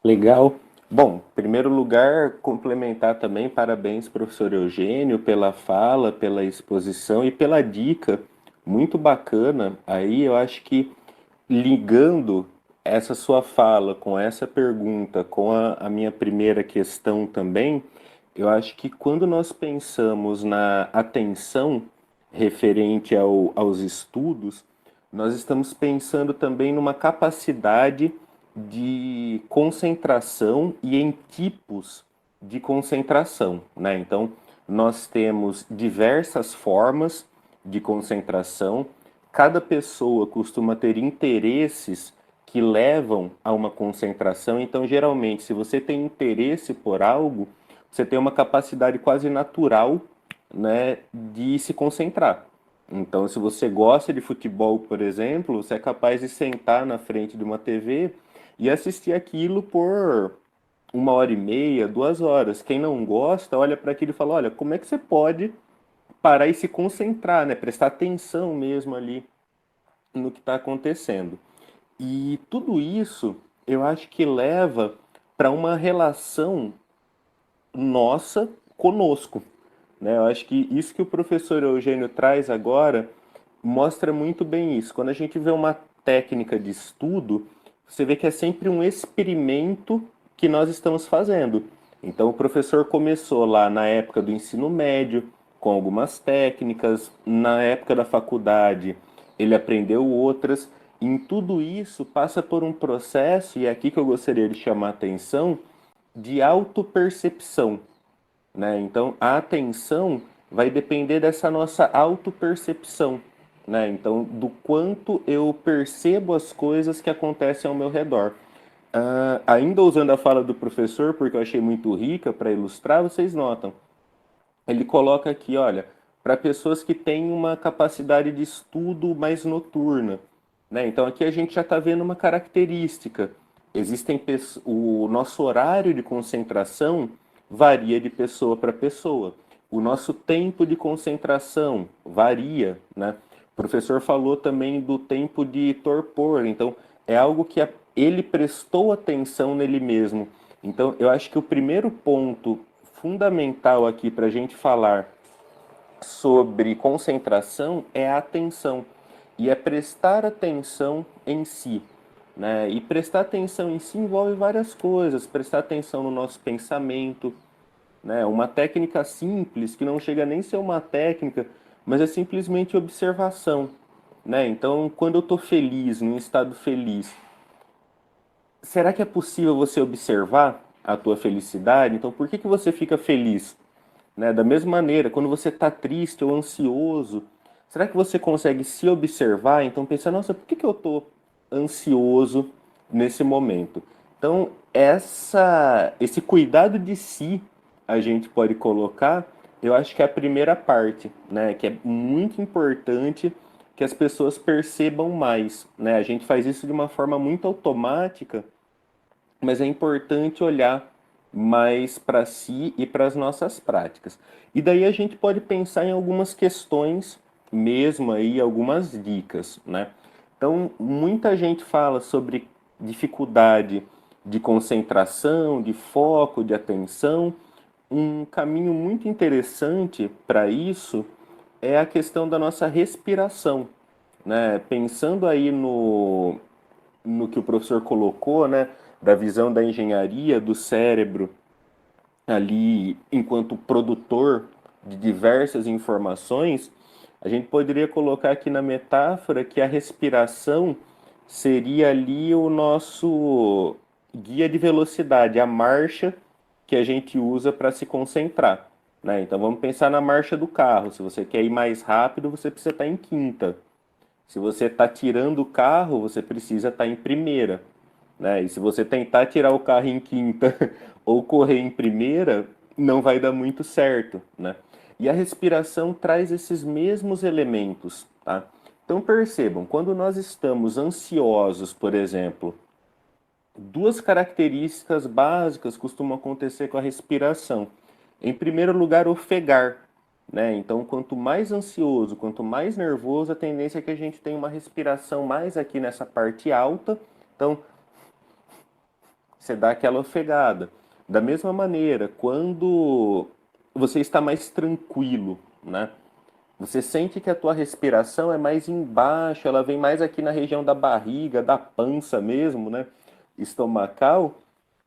Legal. Bom, em primeiro lugar, complementar também, parabéns, professor Eugênio, pela fala, pela exposição e pela dica, muito bacana. Aí eu acho que ligando essa sua fala com essa pergunta, com a minha primeira questão também, eu acho que quando nós pensamos na atenção referente aos estudos, nós estamos pensando também numa capacidade de concentração e em tipos de concentração, né? Então, nós temos diversas formas de concentração. Cada pessoa costuma ter interesses que levam a uma concentração. Então, geralmente, se você tem interesse por algo, você tem uma capacidade quase natural, né, de se concentrar. Então, se você gosta de futebol, por exemplo, você é capaz de sentar na frente de uma TV e assistir aquilo por 1h30, 2 horas. Quem não gosta, olha para aquilo e fala, olha, como é que você pode parar e se concentrar, né? Prestar atenção mesmo ali no que está acontecendo. E tudo isso, eu acho que leva para uma relação nossa conosco, né? Eu acho que isso que o professor Eugênio traz agora mostra muito bem isso. Quando a gente vê uma técnica de estudo, você vê que é sempre um experimento que nós estamos fazendo. Então, o professor começou lá na época do ensino médio, com algumas técnicas, na época da faculdade, ele aprendeu outras. Em tudo isso, passa por um processo, e é aqui que eu gostaria de chamar a atenção, de autopercepção, né? Então, a atenção vai depender dessa nossa autopercepção. né? Então, do quanto eu percebo as coisas que acontecem ao meu redor. Ainda usando a fala do professor, porque eu achei muito rica para ilustrar, vocês notam. Ele coloca aqui, olha, para pessoas que têm uma capacidade de estudo mais noturna, né? Então aqui a gente já está vendo uma característica. O nosso horário de concentração varia de pessoa para pessoa. O nosso tempo de concentração varia, né? O professor falou também do tempo de torpor, então é algo que ele prestou atenção nele mesmo. Então eu acho que o primeiro ponto fundamental aqui para a gente falar sobre concentração é a atenção, e é prestar atenção em si, né? E prestar atenção em si envolve várias coisas, prestar atenção no nosso pensamento, né? Uma técnica simples, que não chega nem a ser uma técnica, mas é simplesmente observação, né? Então, quando eu estou feliz, num estado feliz, será que é possível você observar a tua felicidade? Então, por que você fica feliz? Né? Da mesma maneira, quando você está triste ou ansioso, será que você consegue se observar? Então, pensar, nossa, por que eu estou ansioso nesse momento? Então, esse cuidado de si, a gente pode colocar, eu acho que é a primeira parte, né? Que é muito importante que as pessoas percebam mais, né? A gente faz isso de uma forma muito automática, mas é importante olhar mais para si e para as nossas práticas. E daí a gente pode pensar em algumas questões mesmo aí, algumas dicas, né? Então, muita gente fala sobre dificuldade de concentração, de foco, de atenção. Um caminho muito interessante para isso é a questão da nossa respiração, né? Pensando aí no que o professor colocou, né, da visão da engenharia do cérebro ali enquanto produtor de diversas informações, a gente poderia colocar aqui na metáfora que a respiração seria ali o nosso guia de velocidade, a marcha que a gente usa para se concentrar, né? Então vamos pensar na marcha do carro. Se você quer ir mais rápido, você precisa estar em quinta. Se você está tirando o carro, você precisa estar em primeira, né? E se você tentar tirar o carro em quinta ou correr em primeira, não vai dar muito certo, né? E a respiração traz esses mesmos elementos, tá? Então percebam, quando nós estamos ansiosos, por exemplo, duas características básicas costumam acontecer com a respiração. Em primeiro lugar, ofegar, né? Então, quanto mais ansioso, quanto mais nervoso, a tendência é que a gente tenha uma respiração mais aqui nessa parte alta. Então, você dá aquela ofegada. Da mesma maneira, quando você está mais tranquilo, né? Você sente que a tua respiração é mais embaixo, ela vem mais aqui na região da barriga, da pança mesmo, né? Estomacal,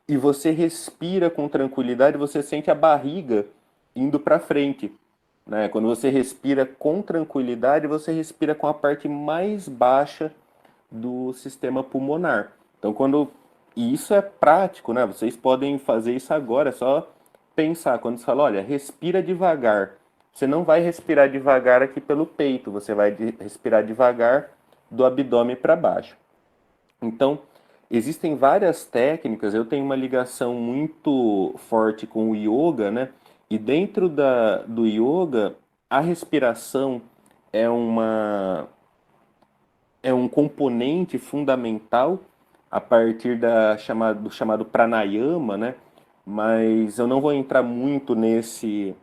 e você respira com tranquilidade, você sente a barriga indo para frente, né? Quando você respira com tranquilidade, você respira com a parte mais baixa do sistema pulmonar. Então, e isso é prático, né? Vocês podem fazer isso agora, é só pensar. Quando você fala, olha, respira devagar. Você não vai respirar devagar aqui pelo peito, você vai respirar devagar do abdômen para baixo. Então, existem várias técnicas, eu tenho uma ligação muito forte com o yoga, né? E dentro do yoga, a respiração é é um componente fundamental a partir do chamado pranayama, né? Mas eu não vou entrar muito nesse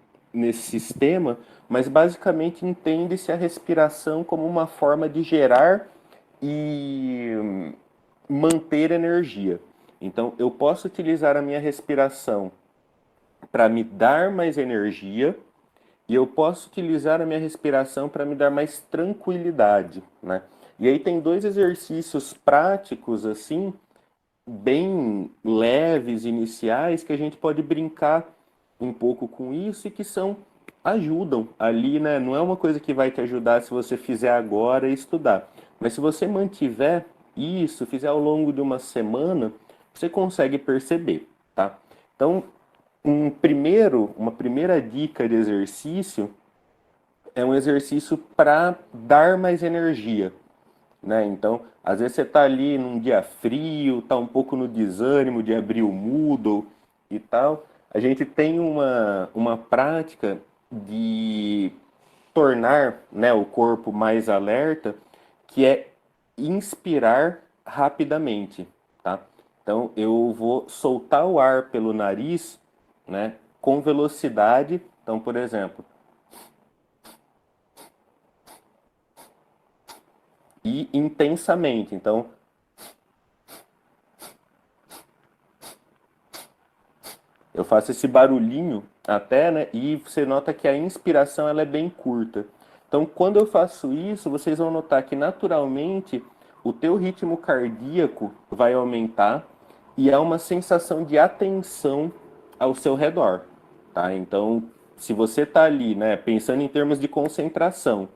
sistema, mas basicamente entende-se a respiração como uma forma de gerar e manter energia. Então, eu posso utilizar a minha respiração para me dar mais energia e eu posso utilizar a minha respiração para me dar mais tranquilidade, né? E aí tem dois exercícios práticos assim, bem leves, iniciais, que a gente pode brincar um pouco com isso e que ajudam ali, né? Não é uma coisa que vai te ajudar se você fizer agora e estudar, mas se você mantiver isso, fizer ao longo de uma semana, você consegue perceber, tá? Então, uma primeira dica de exercício é um exercício para dar mais energia, né? Então, às vezes você está ali num dia frio, está um pouco no desânimo de abrir o Moodle e tal. A gente tem uma prática de tornar, né, o corpo mais alerta, que é inspirar rapidamente, tá? Então, eu vou soltar o ar pelo nariz, né, com velocidade. Então, por exemplo, e intensamente. Então, eu faço esse barulhinho até, né? E você nota que a inspiração ela é bem curta. Então, quando eu faço isso, vocês vão notar que naturalmente o teu ritmo cardíaco vai aumentar e há uma sensação de atenção ao seu redor, tá? Então, se você está ali, né, pensando em termos de concentração,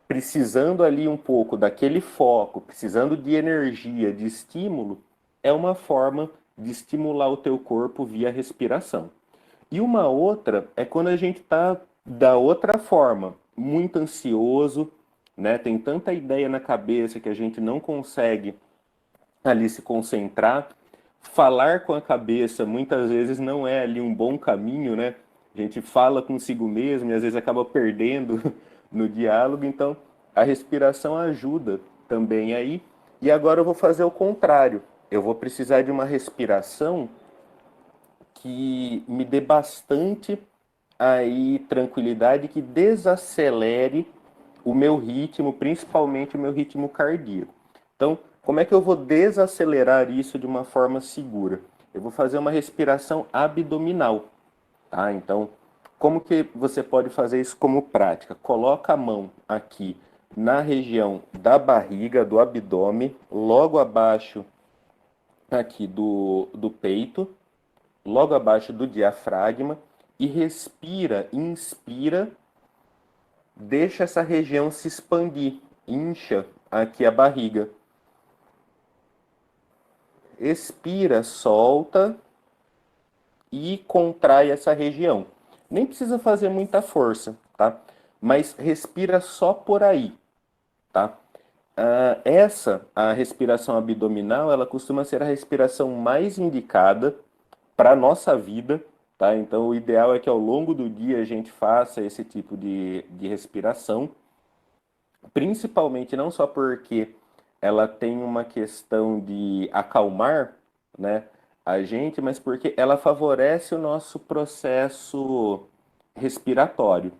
precisando ali um pouco daquele foco, precisando de energia, de estímulo, é uma forma de estimular o teu corpo via respiração. E uma outra é quando a gente está da outra forma, muito ansioso, né? Tem tanta ideia na cabeça que a gente não consegue ali se concentrar. Falar com a cabeça muitas vezes não é ali um bom caminho, né? A gente fala consigo mesmo e às vezes acaba perdendo no diálogo, então a respiração ajuda também aí. E agora eu vou fazer o contrário. Eu vou precisar de uma respiração que me dê bastante aí tranquilidade, que desacelere o meu ritmo, principalmente o meu ritmo cardíaco. Então, como é que eu vou desacelerar isso de uma forma segura? Eu vou fazer uma respiração abdominal, tá? Então, como que você pode fazer isso como prática? Coloca a mão aqui na região da barriga, do abdômen, logo abaixo aqui do peito, logo abaixo do diafragma, e respira, inspira, deixa essa região se expandir, incha aqui a barriga. Expira, solta e contrai essa região. Nem precisa fazer muita força, tá? Mas respira só por aí, tá? A respiração abdominal, ela costuma ser a respiração mais indicada para a nossa vida, tá? Então, o ideal é que ao longo do dia a gente faça esse tipo de respiração, principalmente não só porque ela tem uma questão de acalmar, né, a gente, mas porque ela favorece o nosso processo respiratório,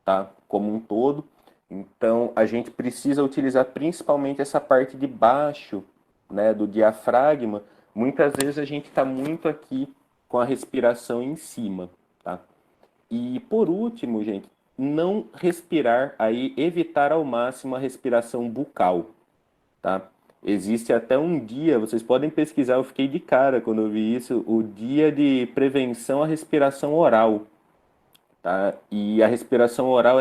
tá? Como um todo. Então, a gente precisa utilizar principalmente essa parte de baixo, né, do diafragma. Muitas vezes a gente está muito aqui com a respiração em cima, tá? E por último, gente, não respirar aí, evitar ao máximo a respiração bucal, tá? Existe até um dia, vocês podem pesquisar, eu fiquei de cara quando eu vi isso, o dia de prevenção à respiração oral, tá? E a respiração oral,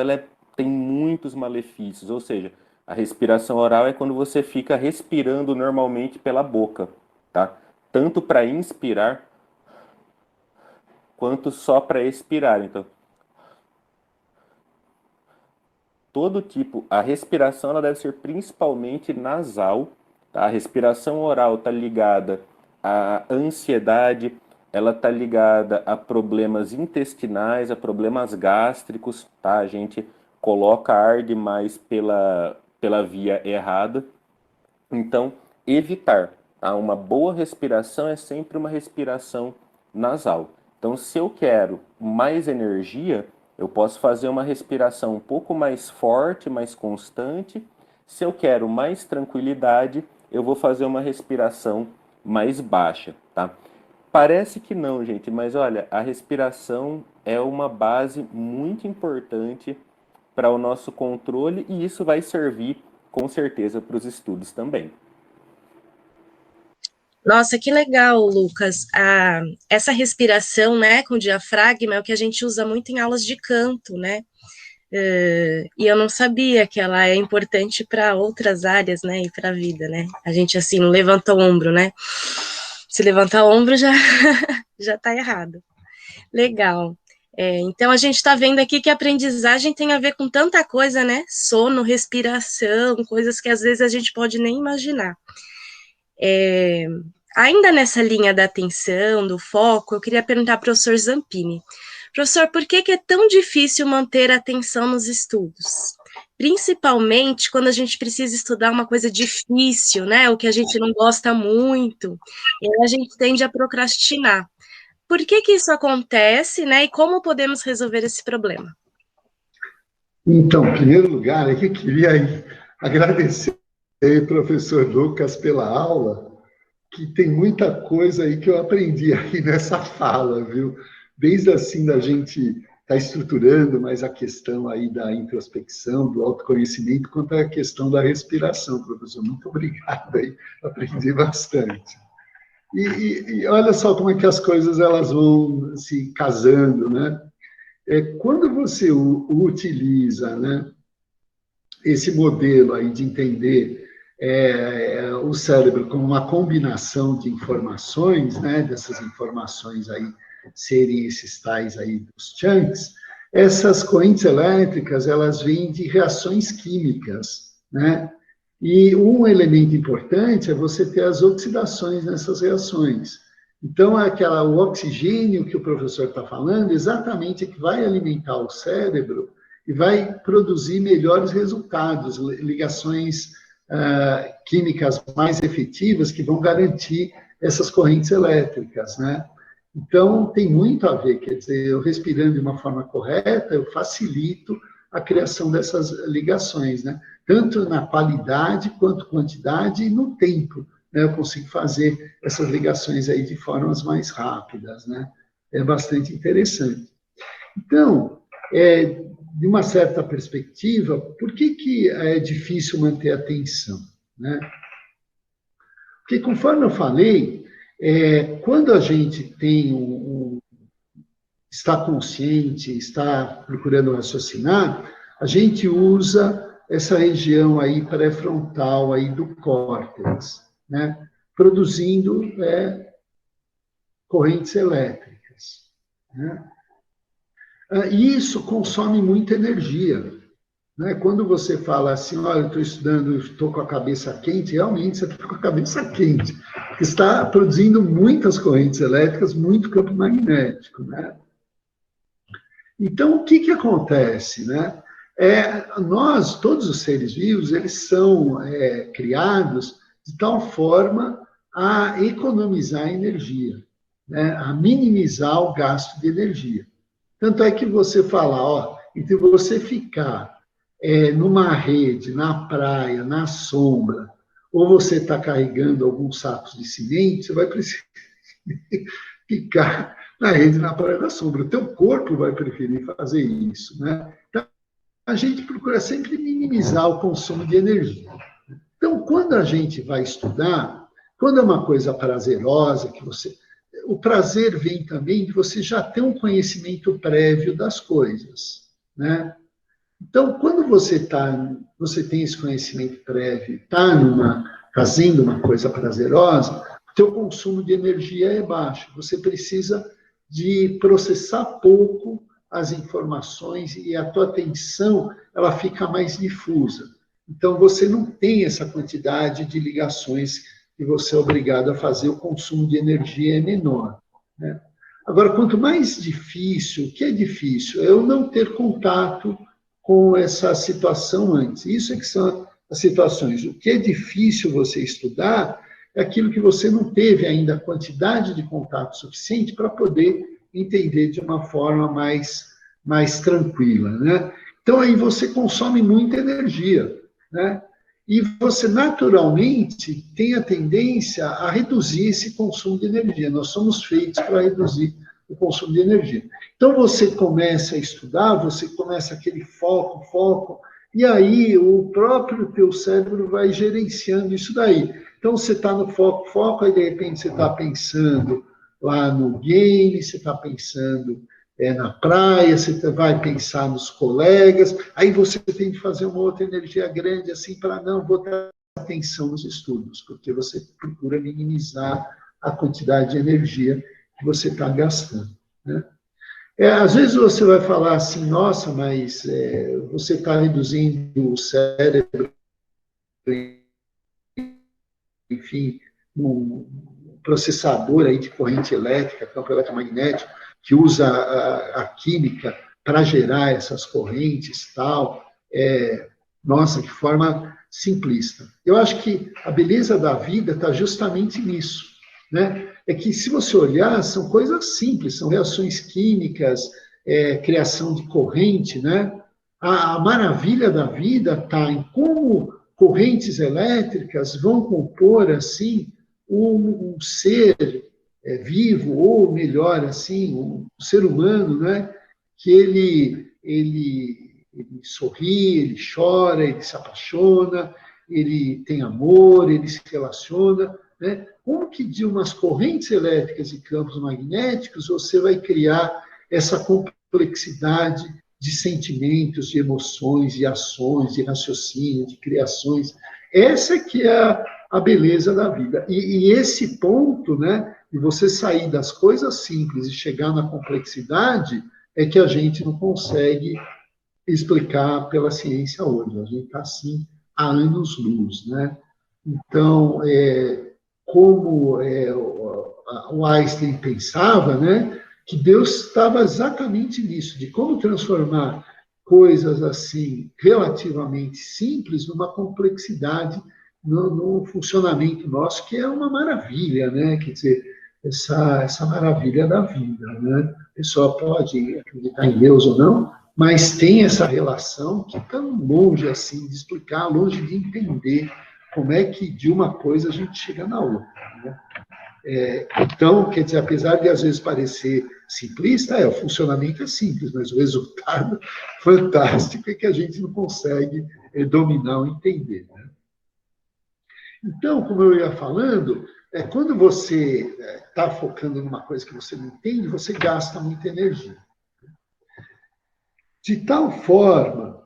tem muitos malefícios, ou seja, a respiração oral é quando você fica respirando normalmente pela boca, tá? Tanto para inspirar quanto só para expirar. Então, todo tipo, a respiração ela deve ser principalmente nasal, tá? A respiração oral está ligada à ansiedade, ela está ligada a problemas intestinais, a problemas gástricos, tá? A gente coloca ar demais pela via errada. Então, evitar, tá? Uma boa respiração é sempre uma respiração nasal. Então, se eu quero mais energia, eu posso fazer uma respiração um pouco mais forte, mais constante. Se eu quero mais tranquilidade, eu vou fazer uma respiração mais baixa, tá? Parece que não, gente, mas olha, a respiração é uma base muito importante para o nosso controle e isso vai servir com certeza para os estudos também. Nossa, que legal, Lucas. Essa respiração, né, com o diafragma é o que a gente usa muito em aulas de canto, né? E eu não sabia que ela é importante para outras áreas, né, e para a vida, né? A gente, assim, não levanta o ombro, né? Se levantar o ombro já, já tá errado. Legal. Então, a gente está vendo aqui que a aprendizagem tem a ver com tanta coisa, né? Sono, respiração, coisas que às vezes a gente pode nem imaginar. Ainda nessa linha da atenção, do foco, eu queria perguntar ao professor Zampini. Professor, por que é tão difícil manter a atenção nos estudos? Principalmente quando a gente precisa estudar uma coisa difícil, né? O que a gente não gosta muito, e aí a gente tende a procrastinar. Por que isso acontece, né? E como podemos resolver esse problema? Então, em primeiro lugar, eu queria agradecer ao professor Lucas pela aula, que tem muita coisa aí que eu aprendi aí nessa fala, viu? Desde assim da gente estar estruturando mais a questão aí da introspecção, do autoconhecimento, quanto a questão da respiração, professor. Muito obrigado aí, aprendi bastante. E olha só como é que as coisas elas vão se casando, né? Quando você utiliza, né, esse modelo aí de entender o cérebro como uma combinação de informações, né, dessas informações aí serem esses tais aí dos chunks, essas correntes elétricas, elas vêm de reações químicas, né? E um elemento importante é você ter as oxidações nessas reações. Então, o oxigênio que o professor está falando, exatamente é que vai alimentar o cérebro e vai produzir melhores resultados, ligações químicas mais efetivas que vão garantir essas correntes elétricas, né? Então, tem muito a ver, quer dizer, eu respirando de uma forma correta, eu facilito a criação dessas ligações, né? Tanto na qualidade, quanto quantidade e no tempo, né? Eu consigo fazer essas ligações aí de formas mais rápidas, né? É bastante interessante. Então, de uma certa perspectiva, por que é difícil manter a atenção, né? Porque, conforme eu falei, quando a gente tem está consciente, está procurando raciocinar, a gente usa essa região aí pré-frontal aí do córtex, né? Produzindo correntes elétricas, né? E isso consome muita energia, né? Quando você fala assim, olha, eu estou estudando, estou com a cabeça quente, realmente você está com a cabeça quente, porque está produzindo muitas correntes elétricas, muito campo magnético, né? Então, o que acontece, né? Nós, todos os seres vivos, eles são criados de tal forma a economizar energia, né? A minimizar o gasto de energia. Tanto é que você fala, ó, entre você ficar numa rede, na praia, na sombra, ou você está carregando alguns sacos de cimento, você vai precisar ficar na rede, na praia, na sombra. O teu corpo vai preferir fazer isso, né? Então, a gente procura sempre minimizar o consumo de energia. Então, quando a gente vai estudar, quando é uma coisa prazerosa, o prazer vem também de você já ter um conhecimento prévio das coisas, né? Então, quando você tem esse conhecimento prévio, está fazendo uma coisa prazerosa, o teu consumo de energia é baixo. Você precisa de processar pouco as informações e a tua atenção ela fica mais difusa. Então, você não tem essa quantidade de ligações que você é obrigado a fazer, o consumo de energia é menor, né? Agora, quanto mais difícil, o que é difícil? É eu não ter contato com essa situação antes. Isso é que são as situações. O que é difícil você estudar é aquilo que você não teve ainda a quantidade de contato suficiente para poder entender de uma forma mais tranquila, né? Então, aí você consome muita energia, né? E você, naturalmente, tem a tendência a reduzir esse consumo de energia. Nós somos feitos para reduzir o consumo de energia. Então, você começa a estudar, você começa aquele foco, e aí o próprio teu cérebro vai gerenciando isso daí. Então, você está no foco, aí, de repente, você está pensando lá no game, você está pensando na praia, você vai pensar nos colegas, aí você tem que fazer uma outra energia grande, assim, para não botar atenção nos estudos, porque você procura minimizar a quantidade de energia que você está gastando, né? Às vezes você vai falar assim, nossa, mas você está reduzindo o cérebro, enfim, um processador aí de corrente elétrica, campo eletromagnético, que usa a química para gerar essas correntes, tal. Nossa, de forma simplista. Eu acho que a beleza da vida está justamente nisso, né? É que, se você olhar, são coisas simples, são reações químicas, criação de corrente, né? A maravilha da vida está em como correntes elétricas vão compor, assim, um ser vivo, ou melhor, assim, um ser humano, né? Que ele sorri, ele chora, ele se apaixona, ele tem amor, ele se relaciona, né? Como que de umas correntes elétricas e campos magnéticos você vai criar essa complexidade de sentimentos, de emoções, de ações, de raciocínio, de criações? Essa que é a beleza da vida. E esse ponto, né, de você sair das coisas simples e chegar na complexidade, é que a gente não consegue explicar pela ciência hoje. A gente está, assim, há anos-luz, né? Então, como o Einstein pensava, né, que Deus estava exatamente nisso, de como transformar coisas assim relativamente simples numa complexidade no funcionamento nosso, que é uma maravilha, né? Quer dizer, essa maravilha da vida, né? A pessoa pode acreditar em Deus ou não, mas tem essa relação que está longe assim de explicar, longe de entender como é que de uma coisa a gente chega na outra, né? Então, quer dizer, apesar de às vezes parecer simplista, o funcionamento é simples, mas o resultado fantástico é que a gente não consegue dominar ou entender, né? Então, como eu ia falando, quando você está focando numa coisa que você não entende, você gasta muita energia. De tal forma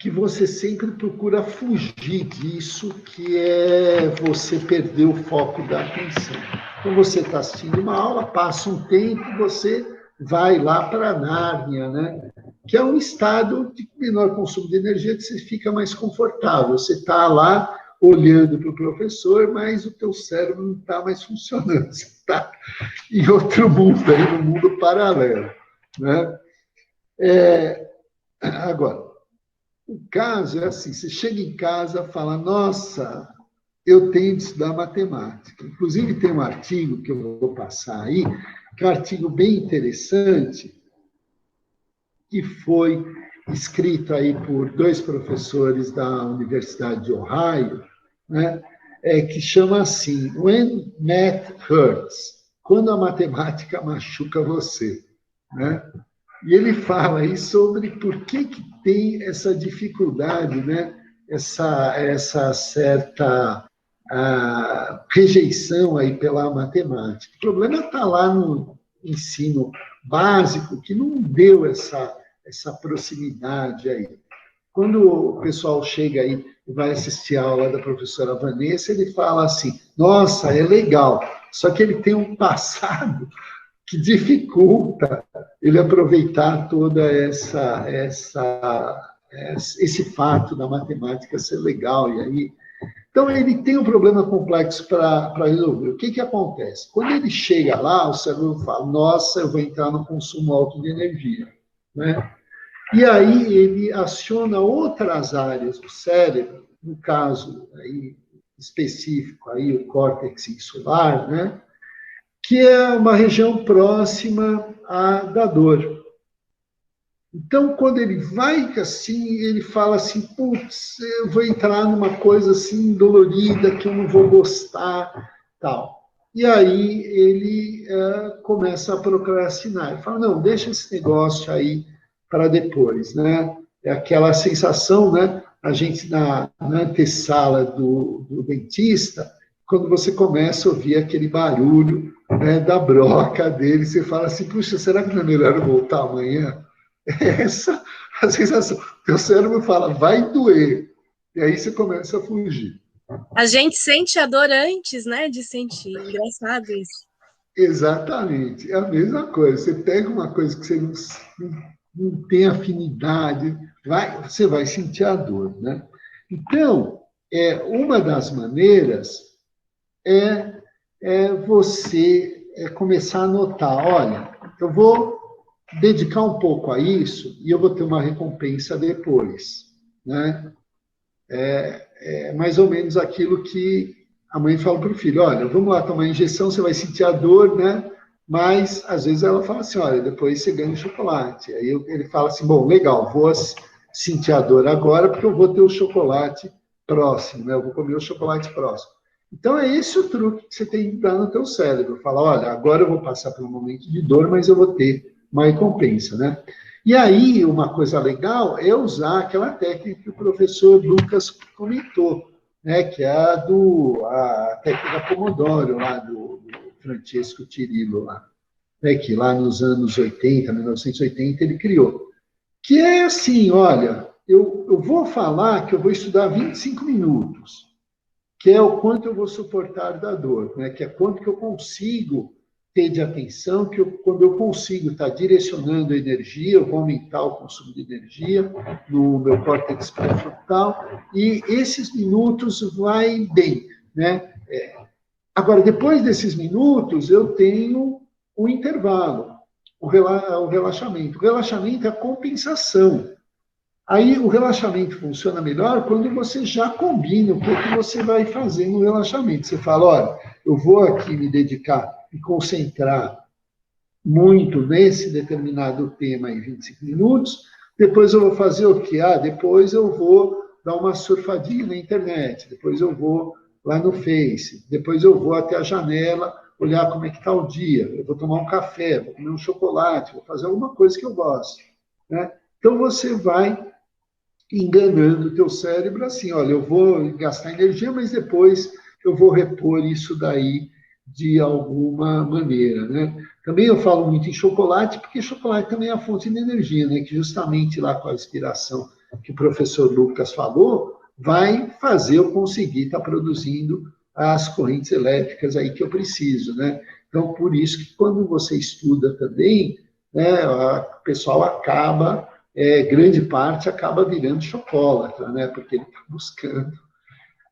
que você sempre procura fugir disso, que é você perder o foco da atenção. Então, você está assistindo uma aula, passa um tempo, você vai lá para a Nárnia, né? Que é um estado de menor consumo de energia, que você fica mais confortável. Você está lá olhando para o professor, mas o teu cérebro não está mais funcionando. Você está em outro mundo, aí no mundo paralelo, né? Agora, o caso é assim, você chega em casa e fala, nossa, eu tenho de estudar matemática. Inclusive, tem um artigo que eu vou passar aí, que é um artigo bem interessante, que foi escrito aí por 2 professores da Universidade de Ohio, né, que chama assim, When Math Hurts, quando a matemática machuca você, né? E ele fala aí sobre por que tem essa dificuldade, né? Essa certa rejeição aí pela matemática. O problema está lá no ensino básico, que não deu essa proximidade aí. Quando o pessoal chega aí e vai assistir a aula da professora Vanessa, ele fala assim, nossa, é legal, só que ele tem um passado que dificulta ele aproveitar toda esse fato da matemática ser legal. E aí, então, ele tem um problema complexo para resolver. O que acontece? Quando ele chega lá, o cérebro fala, nossa, eu vou entrar no consumo alto de energia, né? E aí ele aciona outras áreas do cérebro, no caso aí, específico, aí, o córtex insular, né? Que é uma região próxima da dor. Então, quando ele vai assim, ele fala assim, putz, eu vou entrar numa coisa assim dolorida que eu não vou gostar, tal. E aí ele começa a procrastinar. Ele fala, não, deixa esse negócio aí para depois, né? É aquela sensação, né? A gente na antessala do dentista, quando você começa a ouvir aquele barulho, né, da broca dele, você fala assim, puxa, será que não é melhor eu voltar amanhã? Essa a sensação. Teu cérebro fala, vai doer. E aí você começa a fugir. A gente sente a dor antes, né, de sentir. Engraçado isso. Exatamente, é a mesma coisa. Você pega uma coisa que você não tem afinidade, você vai sentir a dor, né? Então, uma das maneiras é, você começar a notar, olha, eu vou dedicar um pouco a isso e eu vou ter uma recompensa depois, né? É mais ou menos aquilo que a mãe fala para o filho, olha, vamos lá tomar injeção, você vai sentir a dor, né? Mas, às vezes, ela fala assim, olha, depois você ganha o chocolate. Aí ele fala assim, bom, legal, vou sentir a dor agora, porque eu vou ter o chocolate próximo, né? Eu vou comer o chocolate próximo. Então, é esse o truque que você tem que dar no teu cérebro. Falar, olha, agora eu vou passar por um momento de dor, mas eu vou ter uma recompensa, né? E aí, uma coisa legal é usar aquela técnica que o professor Lucas comentou, né, que é a técnica Pomodoro, lá do Francesco Cirillo, lá, né, que lá nos anos 80, 1980, ele criou. Que é assim, olha, eu vou falar que eu vou estudar 25 minutos, que é o quanto eu vou suportar da dor, né, que é quanto que eu consigo ter de atenção, que quando eu consigo estar direcionando a energia, eu vou aumentar o consumo de energia no meu córtex pré-frontal, e esses minutos vai bem, né? Agora, depois desses minutos, eu tenho o intervalo, o relaxamento. O relaxamento é a compensação. Aí o relaxamento funciona melhor quando você já combina o que você vai fazer no relaxamento. Você fala, olha, eu vou aqui me dedicar e concentrar muito nesse determinado tema em 25 minutos, depois eu vou fazer o quê? Depois eu vou dar uma surfadinha na internet, depois eu vou lá no Face, depois eu vou até a janela olhar como é que está o dia, eu vou tomar um café, vou comer um chocolate, vou fazer alguma coisa que eu gosto, né? Então você vai enganando o teu cérebro assim, olha, eu vou gastar energia, mas depois eu vou repor isso daí de alguma maneira, né? Também eu falo muito em chocolate, porque chocolate também é a fonte de energia, né? Que justamente lá com a inspiração que o professor Lucas falou, vai fazer eu conseguir estar produzindo as correntes elétricas aí que eu preciso, né? Então, por isso que quando você estuda também, né, o pessoal acaba grande parte acaba virando chocolate, né? Porque ele está buscando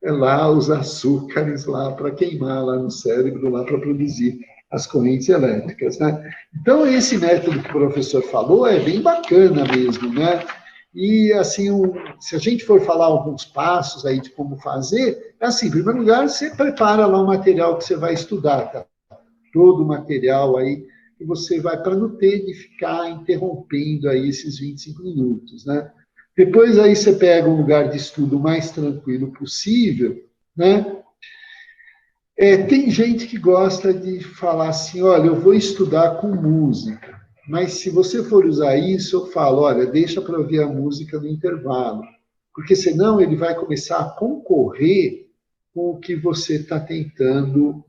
lá os açúcares lá para queimar lá no cérebro, lá para produzir as correntes elétricas, né? Então, esse método que o professor falou é bem bacana mesmo, né? E, assim, se a gente for falar alguns passos aí de como fazer, é assim, em primeiro lugar, você prepara lá o material que você vai estudar, tá? Todo o material aí que você vai, para não ter de ficar interrompendo aí esses 25 minutos, né? Depois aí você pega um lugar de estudo mais tranquilo possível, né? Tem gente que gosta de falar assim, olha, eu vou estudar com música, mas se você for usar isso, eu falo, olha, deixa para ouvir a música no intervalo, porque senão ele vai começar a concorrer com o que você está tentando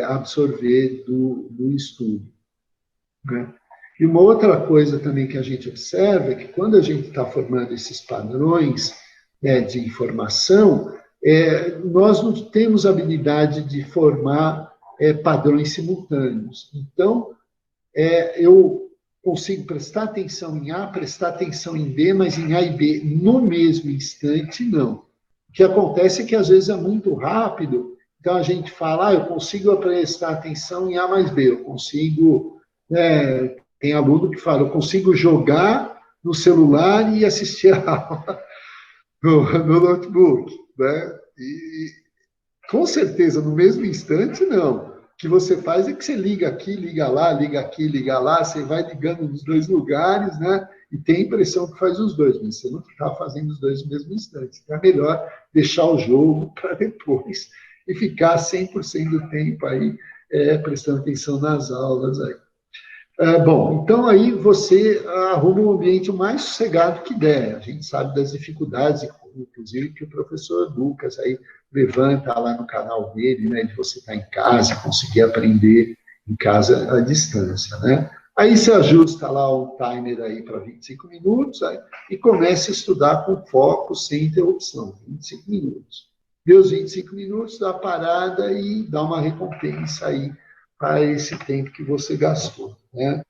absorver do estudo, né? E uma outra coisa também que a gente observa é que quando a gente está formando esses padrões, né, de informação, nós não temos habilidade de formar padrões simultâneos. Então, eu consigo prestar atenção em A, prestar atenção em B, mas em A e B no mesmo instante, não. O que acontece é que às vezes é muito rápido, então a gente fala, eu consigo prestar atenção em A mais B, eu consigo... tem aluno que fala, eu consigo jogar no celular e assistir a aula no notebook, né? E com certeza, no mesmo instante, não. O que você faz é que você liga aqui, liga lá, liga aqui, liga lá, você vai ligando nos dois lugares, né? E tem a impressão que faz os dois, mas você não está fazendo os dois no mesmo instante. Então é melhor deixar o jogo para depois e ficar 100% do tempo aí prestando atenção nas aulas aí. Bom, então aí você arruma um ambiente o mais sossegado que der. A gente sabe das dificuldades, inclusive, que o professor Lucas aí levanta lá no canal dele, né, de você estar em casa, conseguir aprender em casa à distância, né? Aí você ajusta lá um timer aí para 25 minutos aí, e começa a estudar com foco, sem interrupção, 25 minutos. Deu os 25 minutos, dá a parada e dá uma recompensa aí para esse tempo que você gastou, né?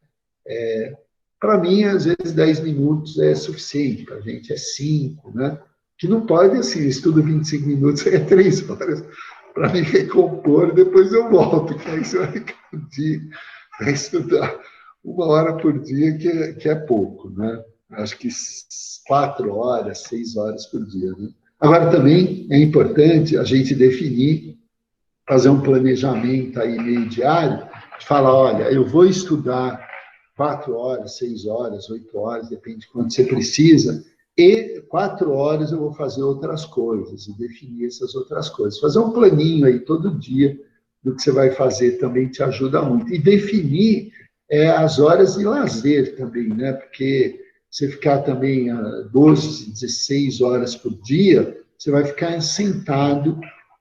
Para mim, às vezes, 10 minutos é suficiente, para a gente é 5, né? Que não pode, assim, eu estudo 25 minutos, é 3 horas para me recompor, depois eu volto, que aí você vai ficar um dia, vai estudar 1 hora por dia, que é pouco, né? Acho que 4 horas, 6 horas por dia, né? Agora, também é importante a gente definir, fazer um planejamento aí meio diário, de falar, olha, eu vou estudar 4 horas, 6 horas, 8 horas, depende de quanto você precisa, e 4 horas eu vou fazer outras coisas, e definir essas outras coisas. Fazer um planinho aí todo dia do que você vai fazer também te ajuda muito. E definir as horas de lazer também, né? Porque você ficar também 12, 16 horas por dia, você vai ficar sentado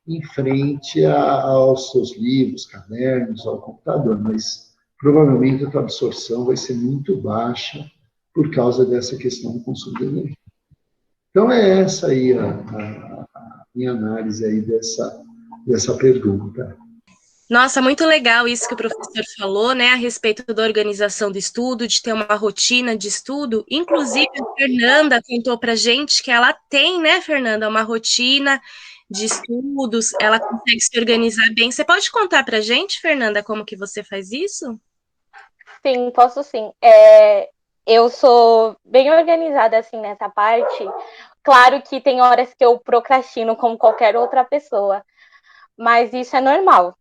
em frente aos seus livros, cadernos, ao computador, mas provavelmente a tua absorção vai ser muito baixa por causa dessa questão do consumo de energia. Então, é essa aí a minha análise aí dessa pergunta. Nossa, muito legal isso que o professor falou, né, a respeito da organização do estudo, de ter uma rotina de estudo. Inclusive, a Fernanda contou para gente que ela tem, né, Fernanda, uma rotina de estudos, ela consegue se organizar bem. Você pode contar para gente, Fernanda, como que você faz isso? Sim, posso sim. Eu sou bem organizada assim nessa parte. Claro que tem horas que eu procrastino como qualquer outra pessoa, mas isso é normal.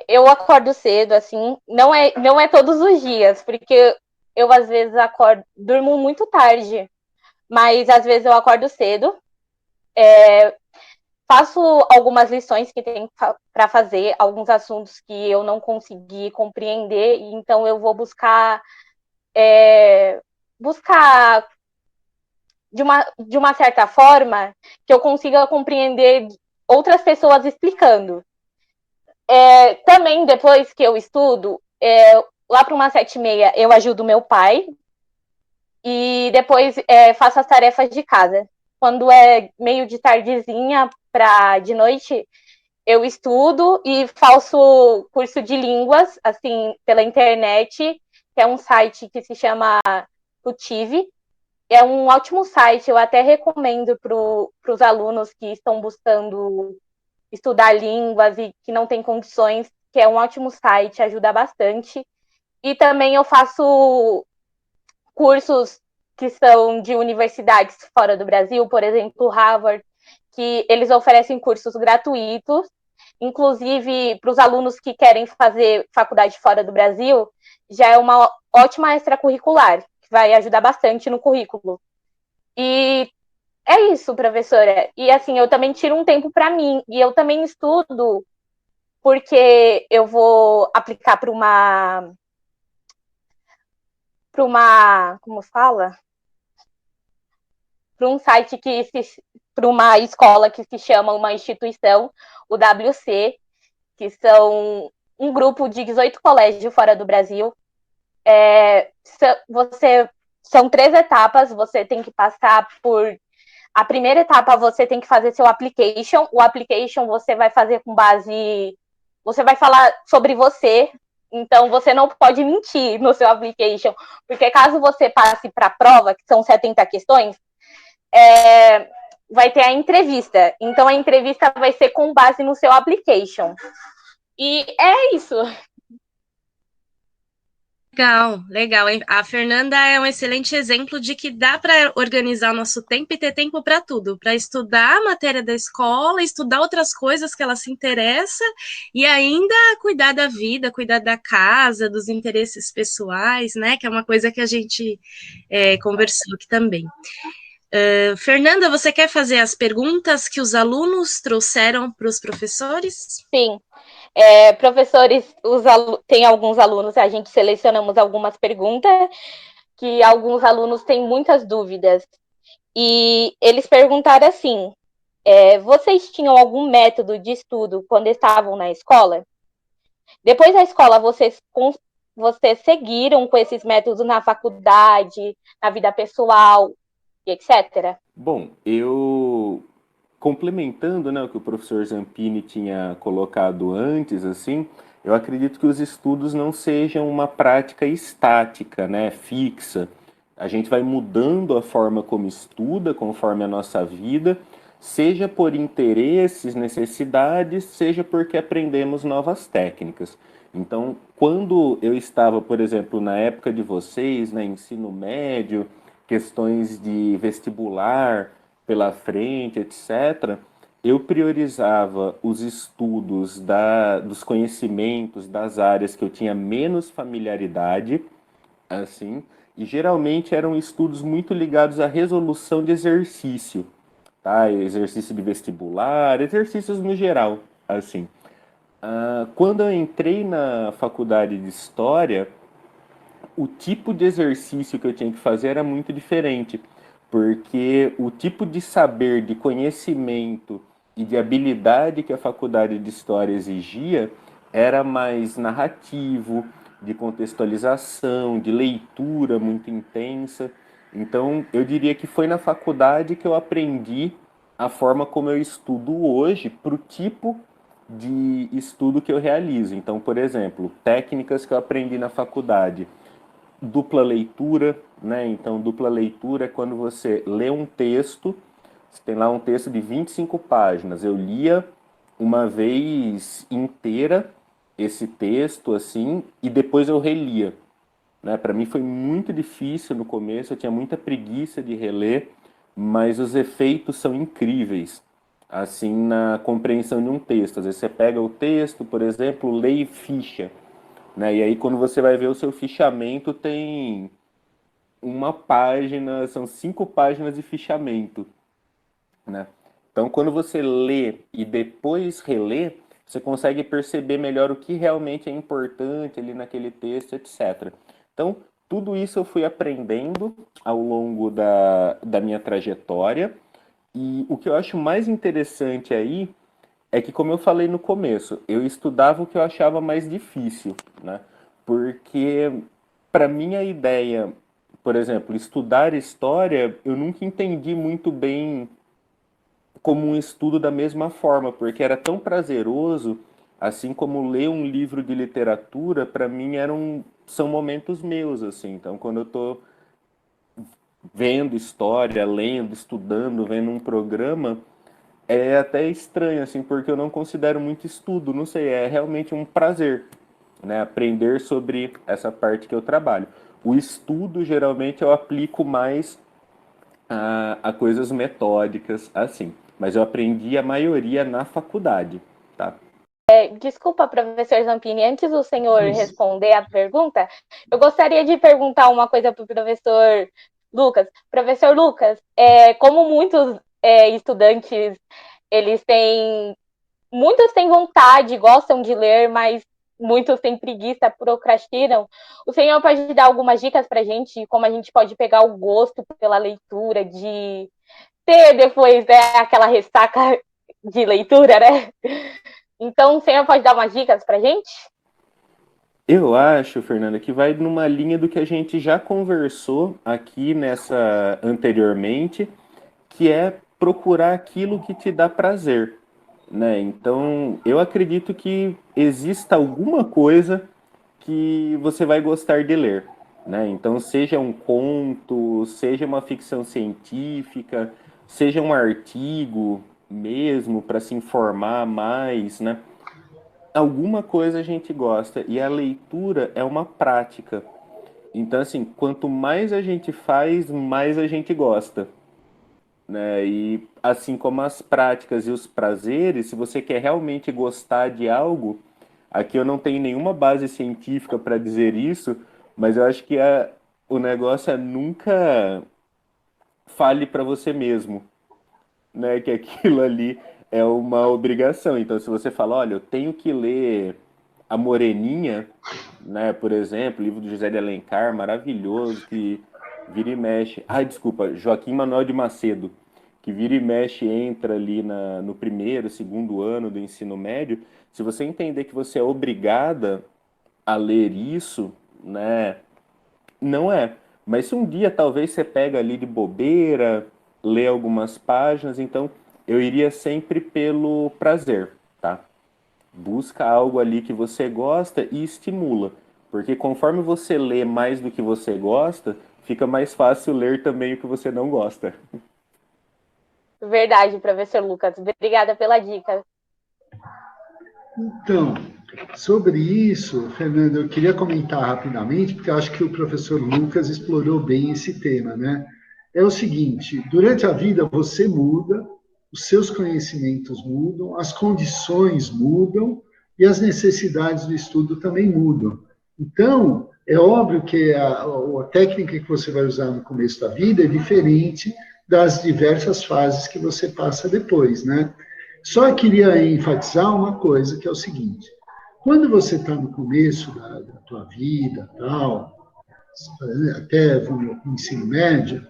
Eu acordo cedo, assim, não é todos os dias, porque eu às vezes durmo muito tarde, mas às vezes eu acordo cedo, faço algumas lições que tem para fazer, alguns assuntos que eu não consegui compreender, então eu vou buscar de uma certa forma que eu consiga compreender outras pessoas explicando. Também, depois que eu estudo, lá para umas 7h30 eu ajudo meu pai e depois faço as tarefas de casa. Quando é meio de tardezinha para de noite, eu estudo e faço curso de línguas, assim, pela internet, que é um site que se chama Tutive. É um ótimo site, eu até recomendo para os alunos que estão buscando estudar línguas e que não tem condições, que é um ótimo site, ajuda bastante. E também eu faço cursos que são de universidades fora do Brasil, por exemplo, Harvard, que eles oferecem cursos gratuitos, inclusive para os alunos que querem fazer faculdade fora do Brasil, já é uma ótima extracurricular, que vai ajudar bastante no currículo. E é isso, professora. E assim, eu também tiro um tempo para mim, e eu também estudo porque eu vou aplicar para como fala? Para um site para uma escola que se chama uma instituição, o WC, que são um grupo de 18 colégios fora do Brasil. São 3 etapas, você tem que passar por. A primeira etapa você tem que fazer seu application. O application você vai fazer com base. Você vai falar sobre você. Então você não pode mentir no seu application, porque caso você passe para a prova, que são 70 questões, vai ter a entrevista. Então a entrevista vai ser com base no seu application. E é isso. Legal, legal. A Fernanda é um excelente exemplo de que dá para organizar o nosso tempo e ter tempo para tudo, para estudar a matéria da escola, estudar outras coisas que ela se interessa e ainda cuidar da vida, cuidar da casa, dos interesses pessoais, né? Que é uma coisa que a gente conversou aqui também. Fernanda, você quer fazer as perguntas que os alunos trouxeram para os professores? Sim. Professores, tem alguns alunos, a gente selecionamos algumas perguntas que alguns alunos têm muitas dúvidas. E eles perguntaram assim: vocês tinham algum método de estudo quando estavam na escola? Depois da escola, vocês seguiram com esses métodos na faculdade, na vida pessoal, etc.? Bom, eu complementando, né, o que o professor Zampini tinha colocado antes, assim, eu acredito que os estudos não sejam uma prática estática, né, fixa. A gente vai mudando a forma como estuda, conforme a nossa vida, seja por interesses, necessidades, seja porque aprendemos novas técnicas. Então, quando eu estava, por exemplo, na época de vocês, né, ensino médio, questões de vestibular pela frente, etc., eu priorizava os estudos dos conhecimentos das áreas que eu tinha menos familiaridade, assim, e geralmente eram estudos muito ligados à resolução de exercício, tá? Exercício de vestibular, exercícios no geral, assim. Quando eu entrei na faculdade de História, o tipo de exercício que eu tinha que fazer era muito diferente, porque o tipo de saber, de conhecimento e de habilidade que a faculdade de História exigia era mais narrativo, de contextualização, de leitura muito intensa. Então, eu diria que foi na faculdade que eu aprendi a forma como eu estudo hoje para o tipo de estudo que eu realizo. Então, por exemplo, técnicas que eu aprendi na faculdade, dupla leitura, né? Então, dupla leitura é quando você lê um texto, você tem lá um texto de 25 páginas. Eu lia uma vez inteira esse texto, assim, e depois eu relia, né? Para mim foi muito difícil no começo, eu tinha muita preguiça de reler, mas os efeitos são incríveis, assim, na compreensão de um texto. Às vezes você pega o texto, por exemplo, lê e ficha, né? E aí quando você vai ver o seu fichamento tem uma página, são 5 páginas de fichamento, né? Então, quando você lê e depois relê, você consegue perceber melhor o que realmente é importante ali naquele texto, etc. Então, tudo isso eu fui aprendendo ao longo da minha trajetória. E o que eu acho mais interessante aí é que, como eu falei no começo, eu estudava o que eu achava mais difícil, né? Porque, para mim, a ideia, por exemplo, estudar história, eu nunca entendi muito bem como um estudo da mesma forma, porque era tão prazeroso, assim como ler um livro de literatura, para mim são momentos meus, assim. Então, quando eu estou vendo história, lendo, estudando, vendo um programa, é até estranho, assim, porque eu não considero muito estudo, não sei, é realmente um prazer, né, aprender sobre essa parte que eu trabalho. O estudo, geralmente, eu aplico mais a coisas metódicas, assim, mas eu aprendi a maioria na faculdade, tá? Desculpa, professor Zampini, antes do senhor responder a pergunta, eu gostaria de perguntar uma coisa para o professor Lucas. Professor Lucas, como muitos estudantes, muitos têm vontade, gostam de ler, mas muitos têm preguiça, procrastinam. O senhor pode dar algumas dicas para a gente, como a gente pode pegar o gosto pela leitura, de ter depois aquela ressaca de leitura, né? Então, o senhor pode dar umas dicas para a gente? Eu acho, Fernanda, que vai numa linha do que a gente já conversou aqui nessa anteriormente, que é procurar aquilo que te dá prazer, né? Então, eu acredito que exista alguma coisa que você vai gostar de ler, né? Então, seja um conto, seja uma ficção científica, seja um artigo mesmo para se informar mais, né? Alguma coisa a gente gosta e a leitura é uma prática. Então, assim, quanto mais a gente faz, mais a gente gosta, né? E assim como as práticas e os prazeres, se você quer realmente gostar de algo, aqui eu não tenho nenhuma base científica para dizer isso, mas eu acho que o negócio é nunca fale para você mesmo, né? Que aquilo ali é uma obrigação. Então, se você fala, olha, eu tenho que ler A Moreninha, né? Por exemplo, livro do José de Alencar, maravilhoso, que vira e mexe. Ai, desculpa, Joaquim Manuel de Macedo, que vira e mexe entra ali no primeiro, segundo ano do ensino médio. Se você entender que você é obrigada a ler isso, né? Não é. Mas se um dia talvez você pega ali de bobeira, lê algumas páginas, então eu iria sempre pelo prazer, tá? Busca algo ali que você gosta e estimula. Porque conforme você lê mais do que você gosta, fica mais fácil ler também o que você não gosta. Verdade, professor Lucas. Obrigada pela dica. Então, sobre isso, Fernando, eu queria comentar rapidamente, porque eu acho que o professor Lucas explorou bem esse tema, né? É o seguinte: durante a vida você muda, os seus conhecimentos mudam, as condições mudam e as necessidades do estudo também mudam. Então, é óbvio que a técnica que você vai usar no começo da vida é diferente das diversas fases que você passa depois, né? Só queria enfatizar uma coisa, que é o seguinte: quando você está no começo da tua vida, tal, até no ensino médio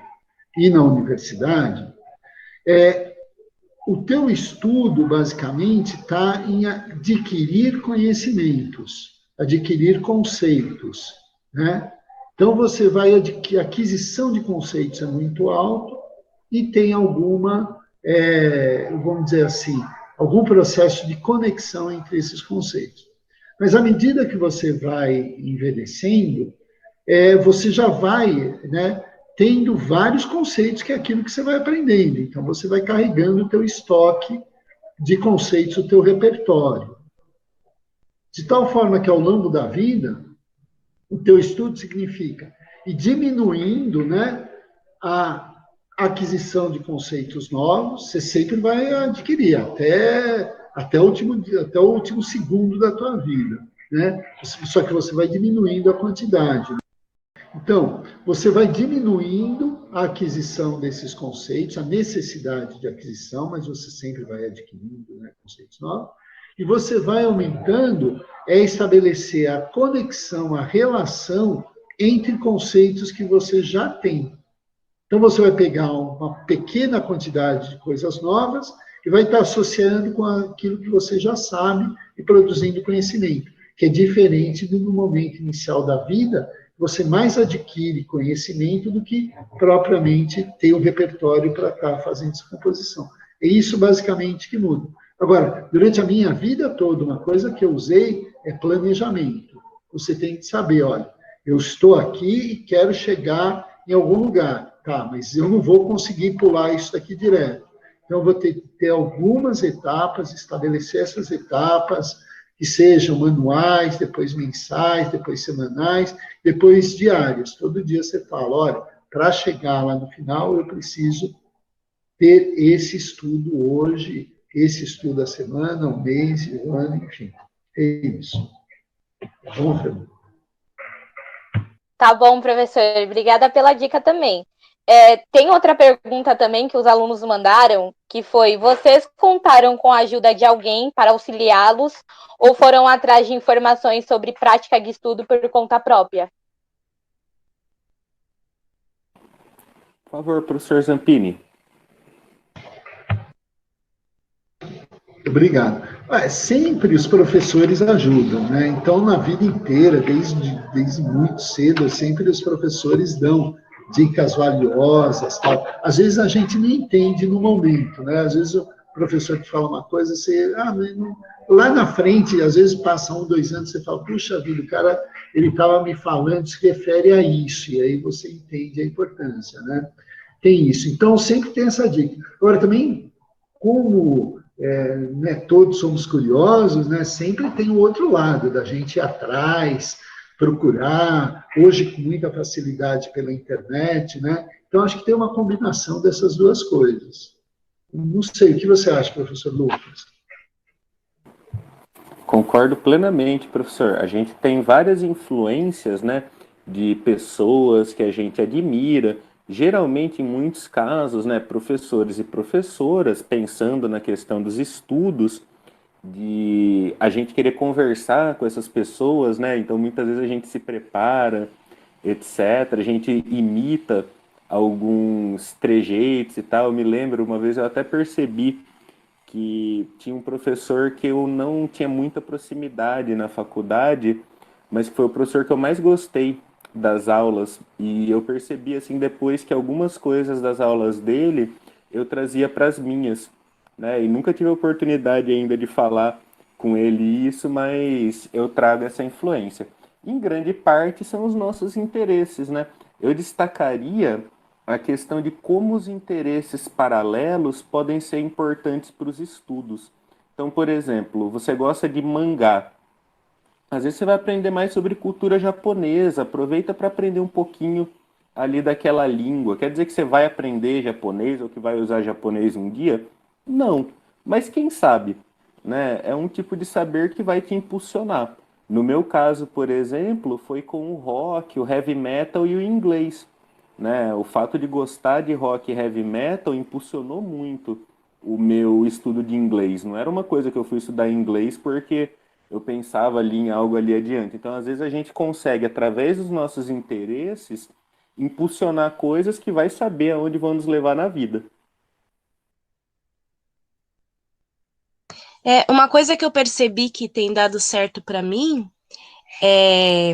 e na universidade, o teu estudo basicamente está em adquirir conhecimentos, adquirir conceitos, né? Então você vai adquirir, a aquisição de conceitos é muito alto e tem alguma, vamos dizer assim, algum processo de conexão entre esses conceitos. Mas à medida que você vai envelhecendo, você já vai, né, tendo vários conceitos, que é aquilo que você vai aprendendo. Então, você vai carregando o teu estoque de conceitos, o teu repertório. De tal forma que, ao longo da vida, o teu estudo significa ir diminuindo, né, a aquisição de conceitos novos, você sempre vai adquirir, até o último segundo da tua vida, né? Só que você vai diminuindo a quantidade. Então, você vai diminuindo a aquisição desses conceitos, a necessidade de aquisição, mas você sempre vai adquirindo, né, conceitos novos, e você vai aumentando, estabelecer a conexão, a relação entre conceitos que você já tem. Então, você vai pegar uma pequena quantidade de coisas novas e vai estar associando com aquilo que você já sabe e produzindo conhecimento, que é diferente do momento inicial da vida. Você mais adquire conhecimento do que propriamente ter um repertório para estar fazendo essa composição. É isso basicamente que muda. Agora, durante a minha vida toda, uma coisa que eu usei é planejamento. Você tem que saber, olha, eu estou aqui e quero chegar em algum lugar. Tá, mas eu não vou conseguir pular isso daqui direto. Então, eu vou ter que ter algumas etapas, estabelecer essas etapas, que sejam manuais, depois mensais, depois semanais, depois diárias. Todo dia você fala, olha, para chegar lá no final, eu preciso ter esse estudo hoje, esse estudo a semana, um mês, um ano, enfim. É isso. Tá bom, Fernando? Tá bom, professor. Obrigada pela dica também. Tem outra pergunta também que os alunos mandaram, que foi: vocês contaram com a ajuda de alguém para auxiliá-los ou foram atrás de informações sobre prática de estudo por conta própria? Por favor, professor Zampini. Obrigado. Sempre os professores ajudam, né? Então, na vida inteira, desde muito cedo, sempre os professores dão dicas valiosas, tal. Às vezes a gente nem entende no momento, né? Às vezes o professor te fala uma coisa, você, lá na frente, às vezes passa 1, 2 anos, você fala, puxa vida, o cara, ele estava me falando, se refere a isso, e aí você entende a importância, né? Tem isso. Então, sempre tem essa dica. Agora, também, como né, todos somos curiosos, né, sempre tem o outro lado, da gente ir atrás, procurar, hoje com muita facilidade pela internet, né? Então, acho que tem uma combinação dessas duas coisas. Não sei, o que você acha, professor Lucas? Concordo plenamente, professor. A gente tem várias influências, né, de pessoas que a gente admira. Geralmente, em muitos casos, né, professores e professoras, pensando na questão dos estudos, de a gente querer conversar com essas pessoas, né? Então, muitas vezes a gente se prepara, etc. A gente imita alguns trejeitos e tal. Eu me lembro, uma vez eu até percebi que tinha um professor que eu não tinha muita proximidade na faculdade, mas que foi o professor que eu mais gostei das aulas. E eu percebi, assim, depois que algumas coisas das aulas dele eu trazia para as minhas, né? E nunca tive a oportunidade ainda de falar com ele isso, mas eu trago essa influência. Em grande parte são os nossos interesses, né? Eu destacaria a questão de como os interesses paralelos podem ser importantes para os estudos. Então, por exemplo, você gosta de mangá. Às vezes você vai aprender mais sobre cultura japonesa, aproveita para aprender um pouquinho ali daquela língua. Quer dizer que você vai aprender japonês ou que vai usar japonês um dia? Não, mas quem sabe, né? É um tipo de saber que vai te impulsionar. No meu caso, por exemplo, foi com o rock, o heavy metal e o inglês, né? O fato de gostar de rock e heavy metal impulsionou muito o meu estudo de inglês. Não era uma coisa que eu fui estudar inglês porque eu pensava ali em algo ali adiante. Então, às vezes a gente consegue, através dos nossos interesses, impulsionar coisas que vai saber aonde vão nos levar na vida. Uma coisa que eu percebi que tem dado certo para mim é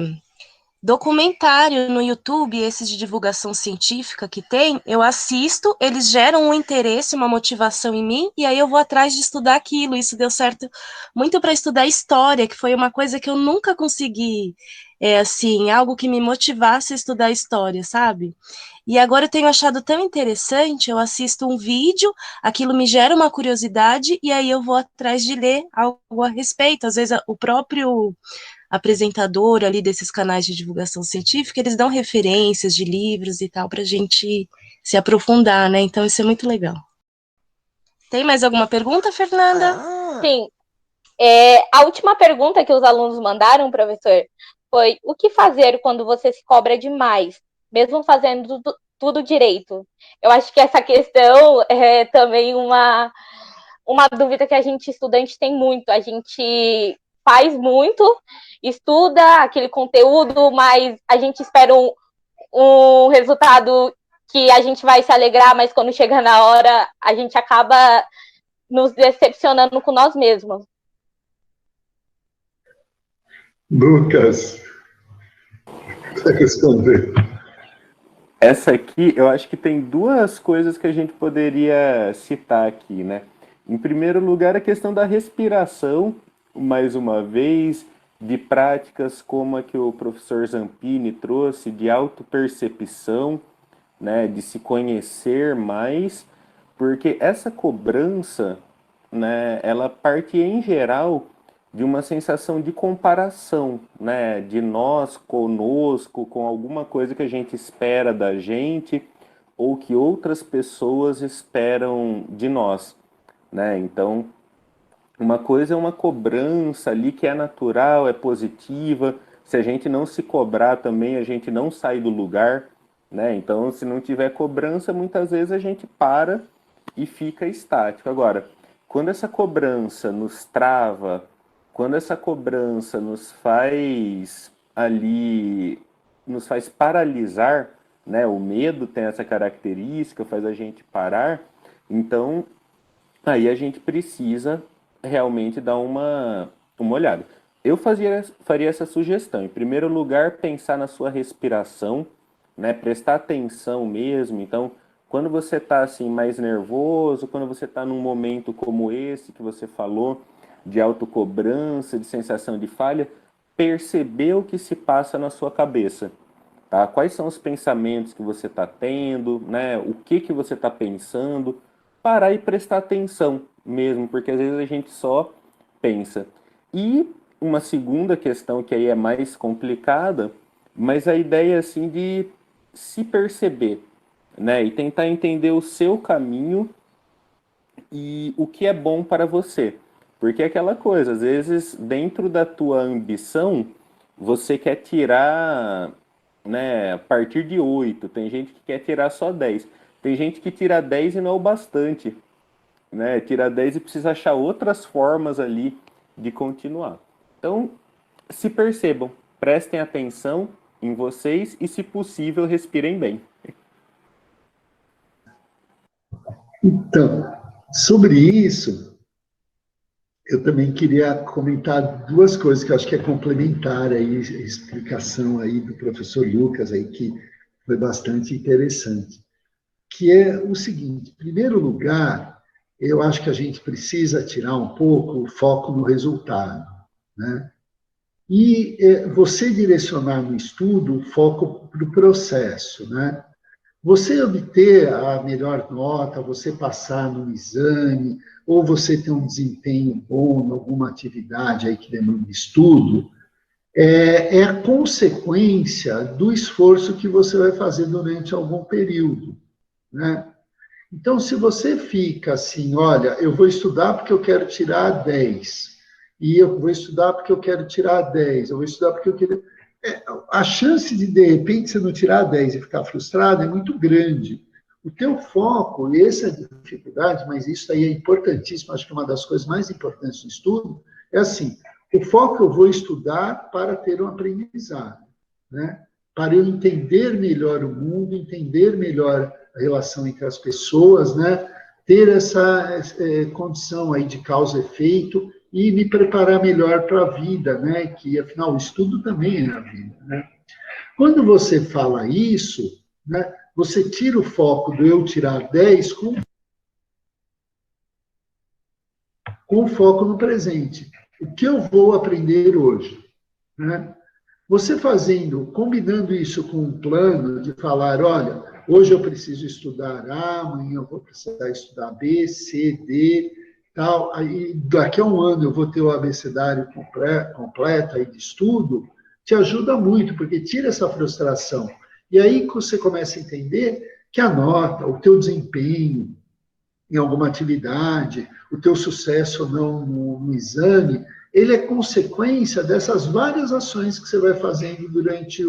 documentário no YouTube, esses de divulgação científica que tem, eu assisto, eles geram um interesse, uma motivação em mim, e aí eu vou atrás de estudar aquilo. Isso deu certo muito para estudar história, que foi uma coisa que eu nunca consegui, assim, algo que me motivasse a estudar história, sabe? E agora eu tenho achado tão interessante, eu assisto um vídeo, aquilo me gera uma curiosidade, e aí eu vou atrás de ler algo a respeito. Às vezes o próprio apresentador ali desses canais de divulgação científica, eles dão referências de livros e tal para a gente se aprofundar, né? Então isso é muito legal. Tem mais alguma pergunta, Fernanda? Sim. A última pergunta que os alunos mandaram, professor, foi: o que fazer quando você se cobra demais, mesmo fazendo tudo direito? Eu acho que essa questão é também uma dúvida que a gente, estudante, tem muito. A gente faz muito, estuda aquele conteúdo, mas a gente espera um resultado que a gente vai se alegrar, mas quando chega na hora, a gente acaba nos decepcionando com nós mesmos. Lucas, você responder. Essa aqui, eu acho que tem duas coisas que a gente poderia citar aqui, né? Em primeiro lugar, a questão da respiração, mais uma vez, de práticas como a que o professor Zampini trouxe, de autopercepção, né, de se conhecer mais, porque essa cobrança, né, ela parte em geral de uma sensação de comparação, né, de nós conosco, com alguma coisa que a gente espera da gente ou que outras pessoas esperam de nós, né? Então, uma coisa é uma cobrança ali que é natural, é positiva. Se a gente não se cobrar também, a gente não sai do lugar, né? Então, se não tiver cobrança, muitas vezes a gente para e fica estático. Agora, quando essa cobrança nos trava, quando essa cobrança nos faz ali, nos faz paralisar, né? O medo tem essa característica, faz a gente parar. Então, aí a gente precisa realmente dar uma olhada. Eu faria essa sugestão. Em primeiro lugar, pensar na sua respiração, né? Prestar atenção mesmo. Então, quando você está assim mais nervoso, quando você está num momento como esse que você falou, de autocobrança, de sensação de falha, perceber o que se passa na sua cabeça. Tá? Quais são os pensamentos que você está tendo, né? O que você está pensando, parar e prestar atenção mesmo, porque às vezes a gente só pensa. E uma segunda questão que aí é mais complicada, mas a ideia assim de se perceber, né? E tentar entender o seu caminho e o que é bom para você. Porque é aquela coisa, às vezes dentro da tua ambição, você quer tirar, né, a partir de 8, tem gente que quer tirar só 10. Tem gente que tira 10 e não é o bastante, né? Tira 10 e precisa achar outras formas ali de continuar. Então, se percebam, prestem atenção em vocês e, se possível, respirem bem. Então, sobre isso, eu também queria comentar duas coisas que eu acho que é complementar aí, a explicação aí do professor Lucas aí, que foi bastante interessante. Que é o seguinte, em primeiro lugar, eu acho que a gente precisa tirar um pouco o foco no resultado, né? E você direcionar no estudo o foco para o processo, né? Você obter a melhor nota, você passar no exame, ou você ter um desempenho bom em alguma atividade aí que demanda estudo, é a consequência do esforço que você vai fazer durante algum período, né? Então, se você fica assim, olha, eu vou estudar porque eu quero tirar 10, e eu vou estudar porque eu quero tirar 10, eu vou estudar porque eu quero... a chance de repente, você não tirar 10 e ficar frustrado é muito grande. O teu foco, e essa é a dificuldade, mas isso aí é importantíssimo, acho que é uma das coisas mais importantes do estudo, é assim, o foco eu vou estudar para ter um aprendizado, né? Para eu entender melhor o mundo, entender melhor a relação entre as pessoas, né? Ter essa condição aí de causa e efeito e me preparar melhor para a vida, né? Que afinal o estudo também é a vida, né? Quando você fala isso, né? Você tira o foco do eu tirar 10 com foco no presente. O que eu vou aprender hoje, né? Você fazendo, combinando isso com um plano de falar, olha, hoje eu preciso estudar A, amanhã eu vou precisar estudar B, C, D, tal, aí daqui a um ano eu vou ter o abecedário completo aí de estudo, te ajuda muito, porque tira essa frustração. E aí você começa a entender que a nota, o teu desempenho em alguma atividade, o teu sucesso ou não no exame, ele é consequência dessas várias ações que você vai fazendo durante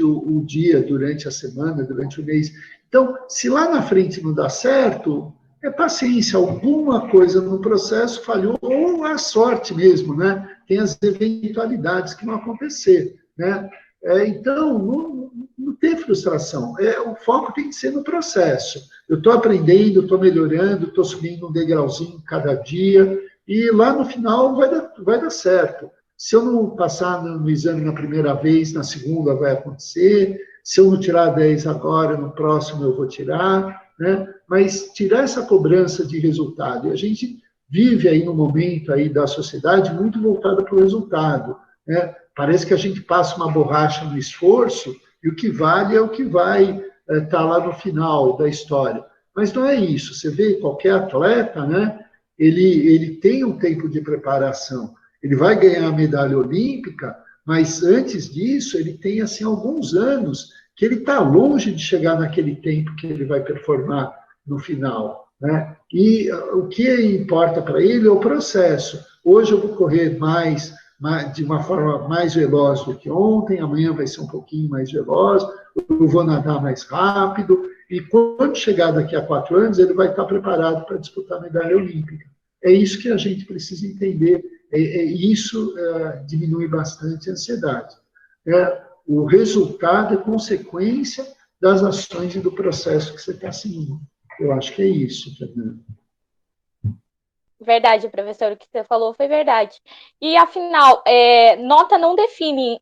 o dia, durante a semana, durante o mês. Então, se lá na frente não dá certo, é paciência, alguma coisa no processo falhou, ou a sorte mesmo, né? Tem as eventualidades que vão acontecer, né? Então, não tem frustração. O foco tem que ser no processo. Eu estou aprendendo, estou melhorando, estou subindo um degrauzinho cada dia, e lá no final vai dar certo. Se eu não passar no exame na primeira vez, na segunda vai acontecer. Se eu não tirar 10 agora, no próximo eu vou tirar, né? Mas tirar essa cobrança de resultado. E a gente vive aí no momento aí da sociedade muito voltada para o resultado, né? Parece que a gente passa uma borracha no esforço e o que vale é o que vai estar lá no final da história. Mas não é isso. Você vê qualquer atleta, né? Ele tem um tempo de preparação. Ele vai ganhar a medalha olímpica, mas antes disso ele tem assim alguns anos que ele está longe de chegar naquele tempo que ele vai performar no final, né? E o que importa para ele é o processo. Hoje eu vou correr de uma forma mais veloz do que ontem, amanhã vai ser um pouquinho mais veloz, eu vou nadar mais rápido, e quando chegar daqui a 4 anos, ele vai estar preparado para disputar a medalha olímpica. É isso que a gente precisa entender, isso diminui bastante a ansiedade. O resultado é consequência das ações e do processo que você está seguindo. Eu acho que é isso, Fernanda. Verdade, professor, o que você falou foi verdade. E, afinal, nota não define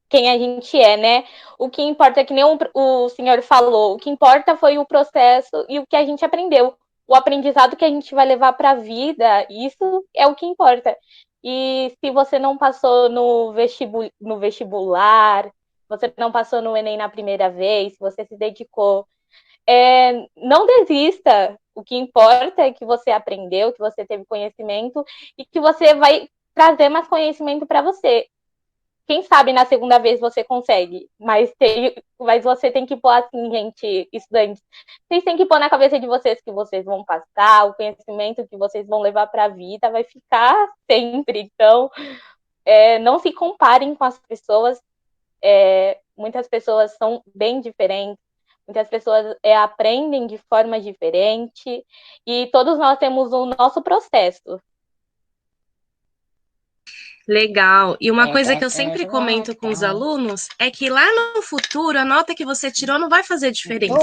quem a gente é, né? O que importa, que nem o senhor falou, o que importa foi o processo e o que a gente aprendeu. O aprendizado que a gente vai levar para a vida, isso é o que importa. E se você não passou no vestibular, você não passou no Enem na primeira vez, você se dedicou, não desista. O que importa é que você aprendeu, que você teve conhecimento e que você vai trazer mais conhecimento para você. Quem sabe na segunda vez você consegue, mas você tem que pôr assim, gente, estudantes, vocês têm que pôr na cabeça de vocês que vocês vão passar, o conhecimento que vocês vão levar para a vida vai ficar sempre. Então, não se comparem com as pessoas. Muitas pessoas são bem diferentes, muitas pessoas aprendem de forma diferente e todos nós temos o nosso processo. Legal. E uma coisa que eu sempre comento com os alunos é que lá no futuro a nota que você tirou não vai fazer diferença.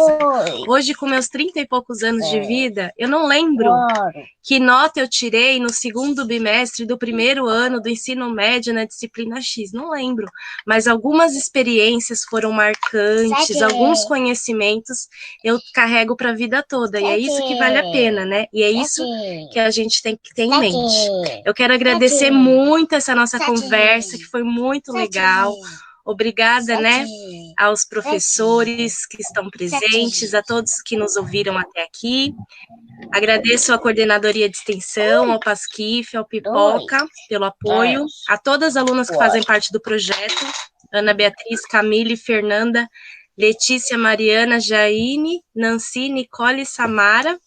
Hoje, com meus 30 e poucos anos de vida, eu não lembro que nota eu tirei no segundo bimestre do primeiro ano do ensino médio na disciplina X. Não lembro. Mas algumas experiências foram marcantes, alguns conhecimentos eu carrego para a vida toda. E é isso que vale a pena, né? E é isso que a gente tem que ter em mente. Eu quero agradecer muito essa nossa conversa, que foi muito legal. Obrigada, né, aos professores que estão presentes, a todos que nos ouviram até aqui. Agradeço à Coordenadoria de Extensão, ao Pasquif, ao Pipoca, pelo apoio, a todas as alunas que fazem parte do projeto, Ana Beatriz, Camille, Fernanda, Letícia, Mariana, Jaine, Nancy, Nicole e Samara.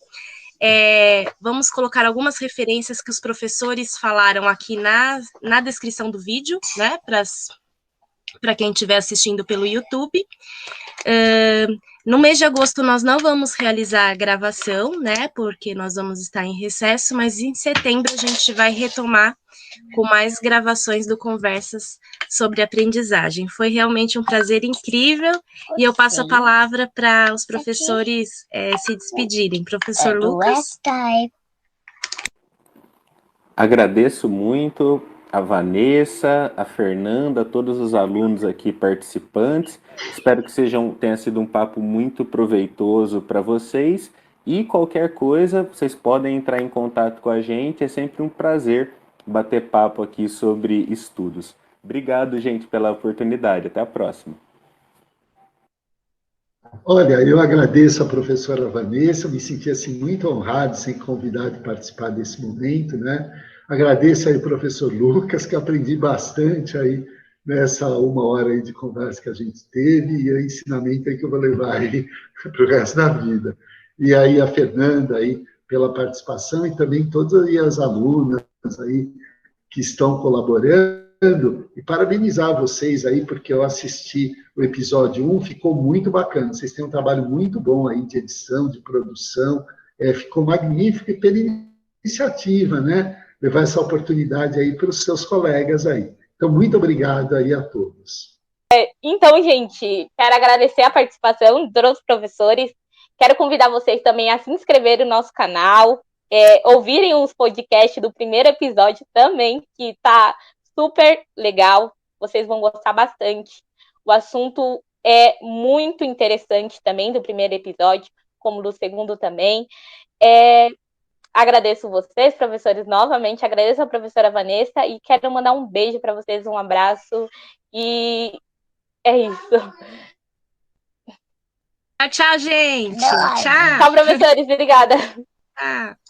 Vamos colocar algumas referências que os professores falaram aqui na descrição do vídeo, né, para quem estiver assistindo pelo YouTube. No mês de agosto nós não vamos realizar a gravação, né, porque nós vamos estar em recesso, mas em setembro a gente vai retomar com mais gravações do Conversas sobre Aprendizagem. Foi realmente um prazer incrível e eu passo a palavra para os professores se despedirem. Professor Lucas. Agradeço muito a Vanessa, a Fernanda, a todos os alunos aqui participantes. Espero que tenha sido um papo muito proveitoso para vocês. E qualquer coisa, vocês podem entrar em contato com a gente. É sempre um prazer bater papo aqui sobre estudos. Obrigado, gente, pela oportunidade. Até a próxima. Olha, eu agradeço a professora Vanessa, me senti assim, muito honrado em ser convidado a participar desse momento, né? Agradeço aí ao professor Lucas, que aprendi bastante aí nessa 1 hora aí de conversa que a gente teve, e o ensinamento aí que eu vou levar aí para o resto da vida. E aí a Fernanda aí pela participação, e também todas aí as alunas aí que estão colaborando, e parabenizar vocês aí, porque eu assisti o episódio 1, ficou muito bacana. Vocês têm um trabalho muito bom aí de edição, de produção, ficou magnífico, e pela iniciativa, né? Levar essa oportunidade aí para os seus colegas aí. Então, muito obrigado aí a todos. Então, gente, quero agradecer a participação dos professores. Quero convidar vocês também a se inscreverem no nosso canal, ouvirem os podcasts do primeiro episódio também, que está super legal. Vocês vão gostar bastante. O assunto é muito interessante também do primeiro episódio, como do segundo também. Agradeço vocês, professores, novamente. Agradeço a professora Vanessa e quero mandar um beijo para vocês, um abraço. E é isso. Tchau, gente. Tchau. Tchau, professores. Obrigada. Tchau.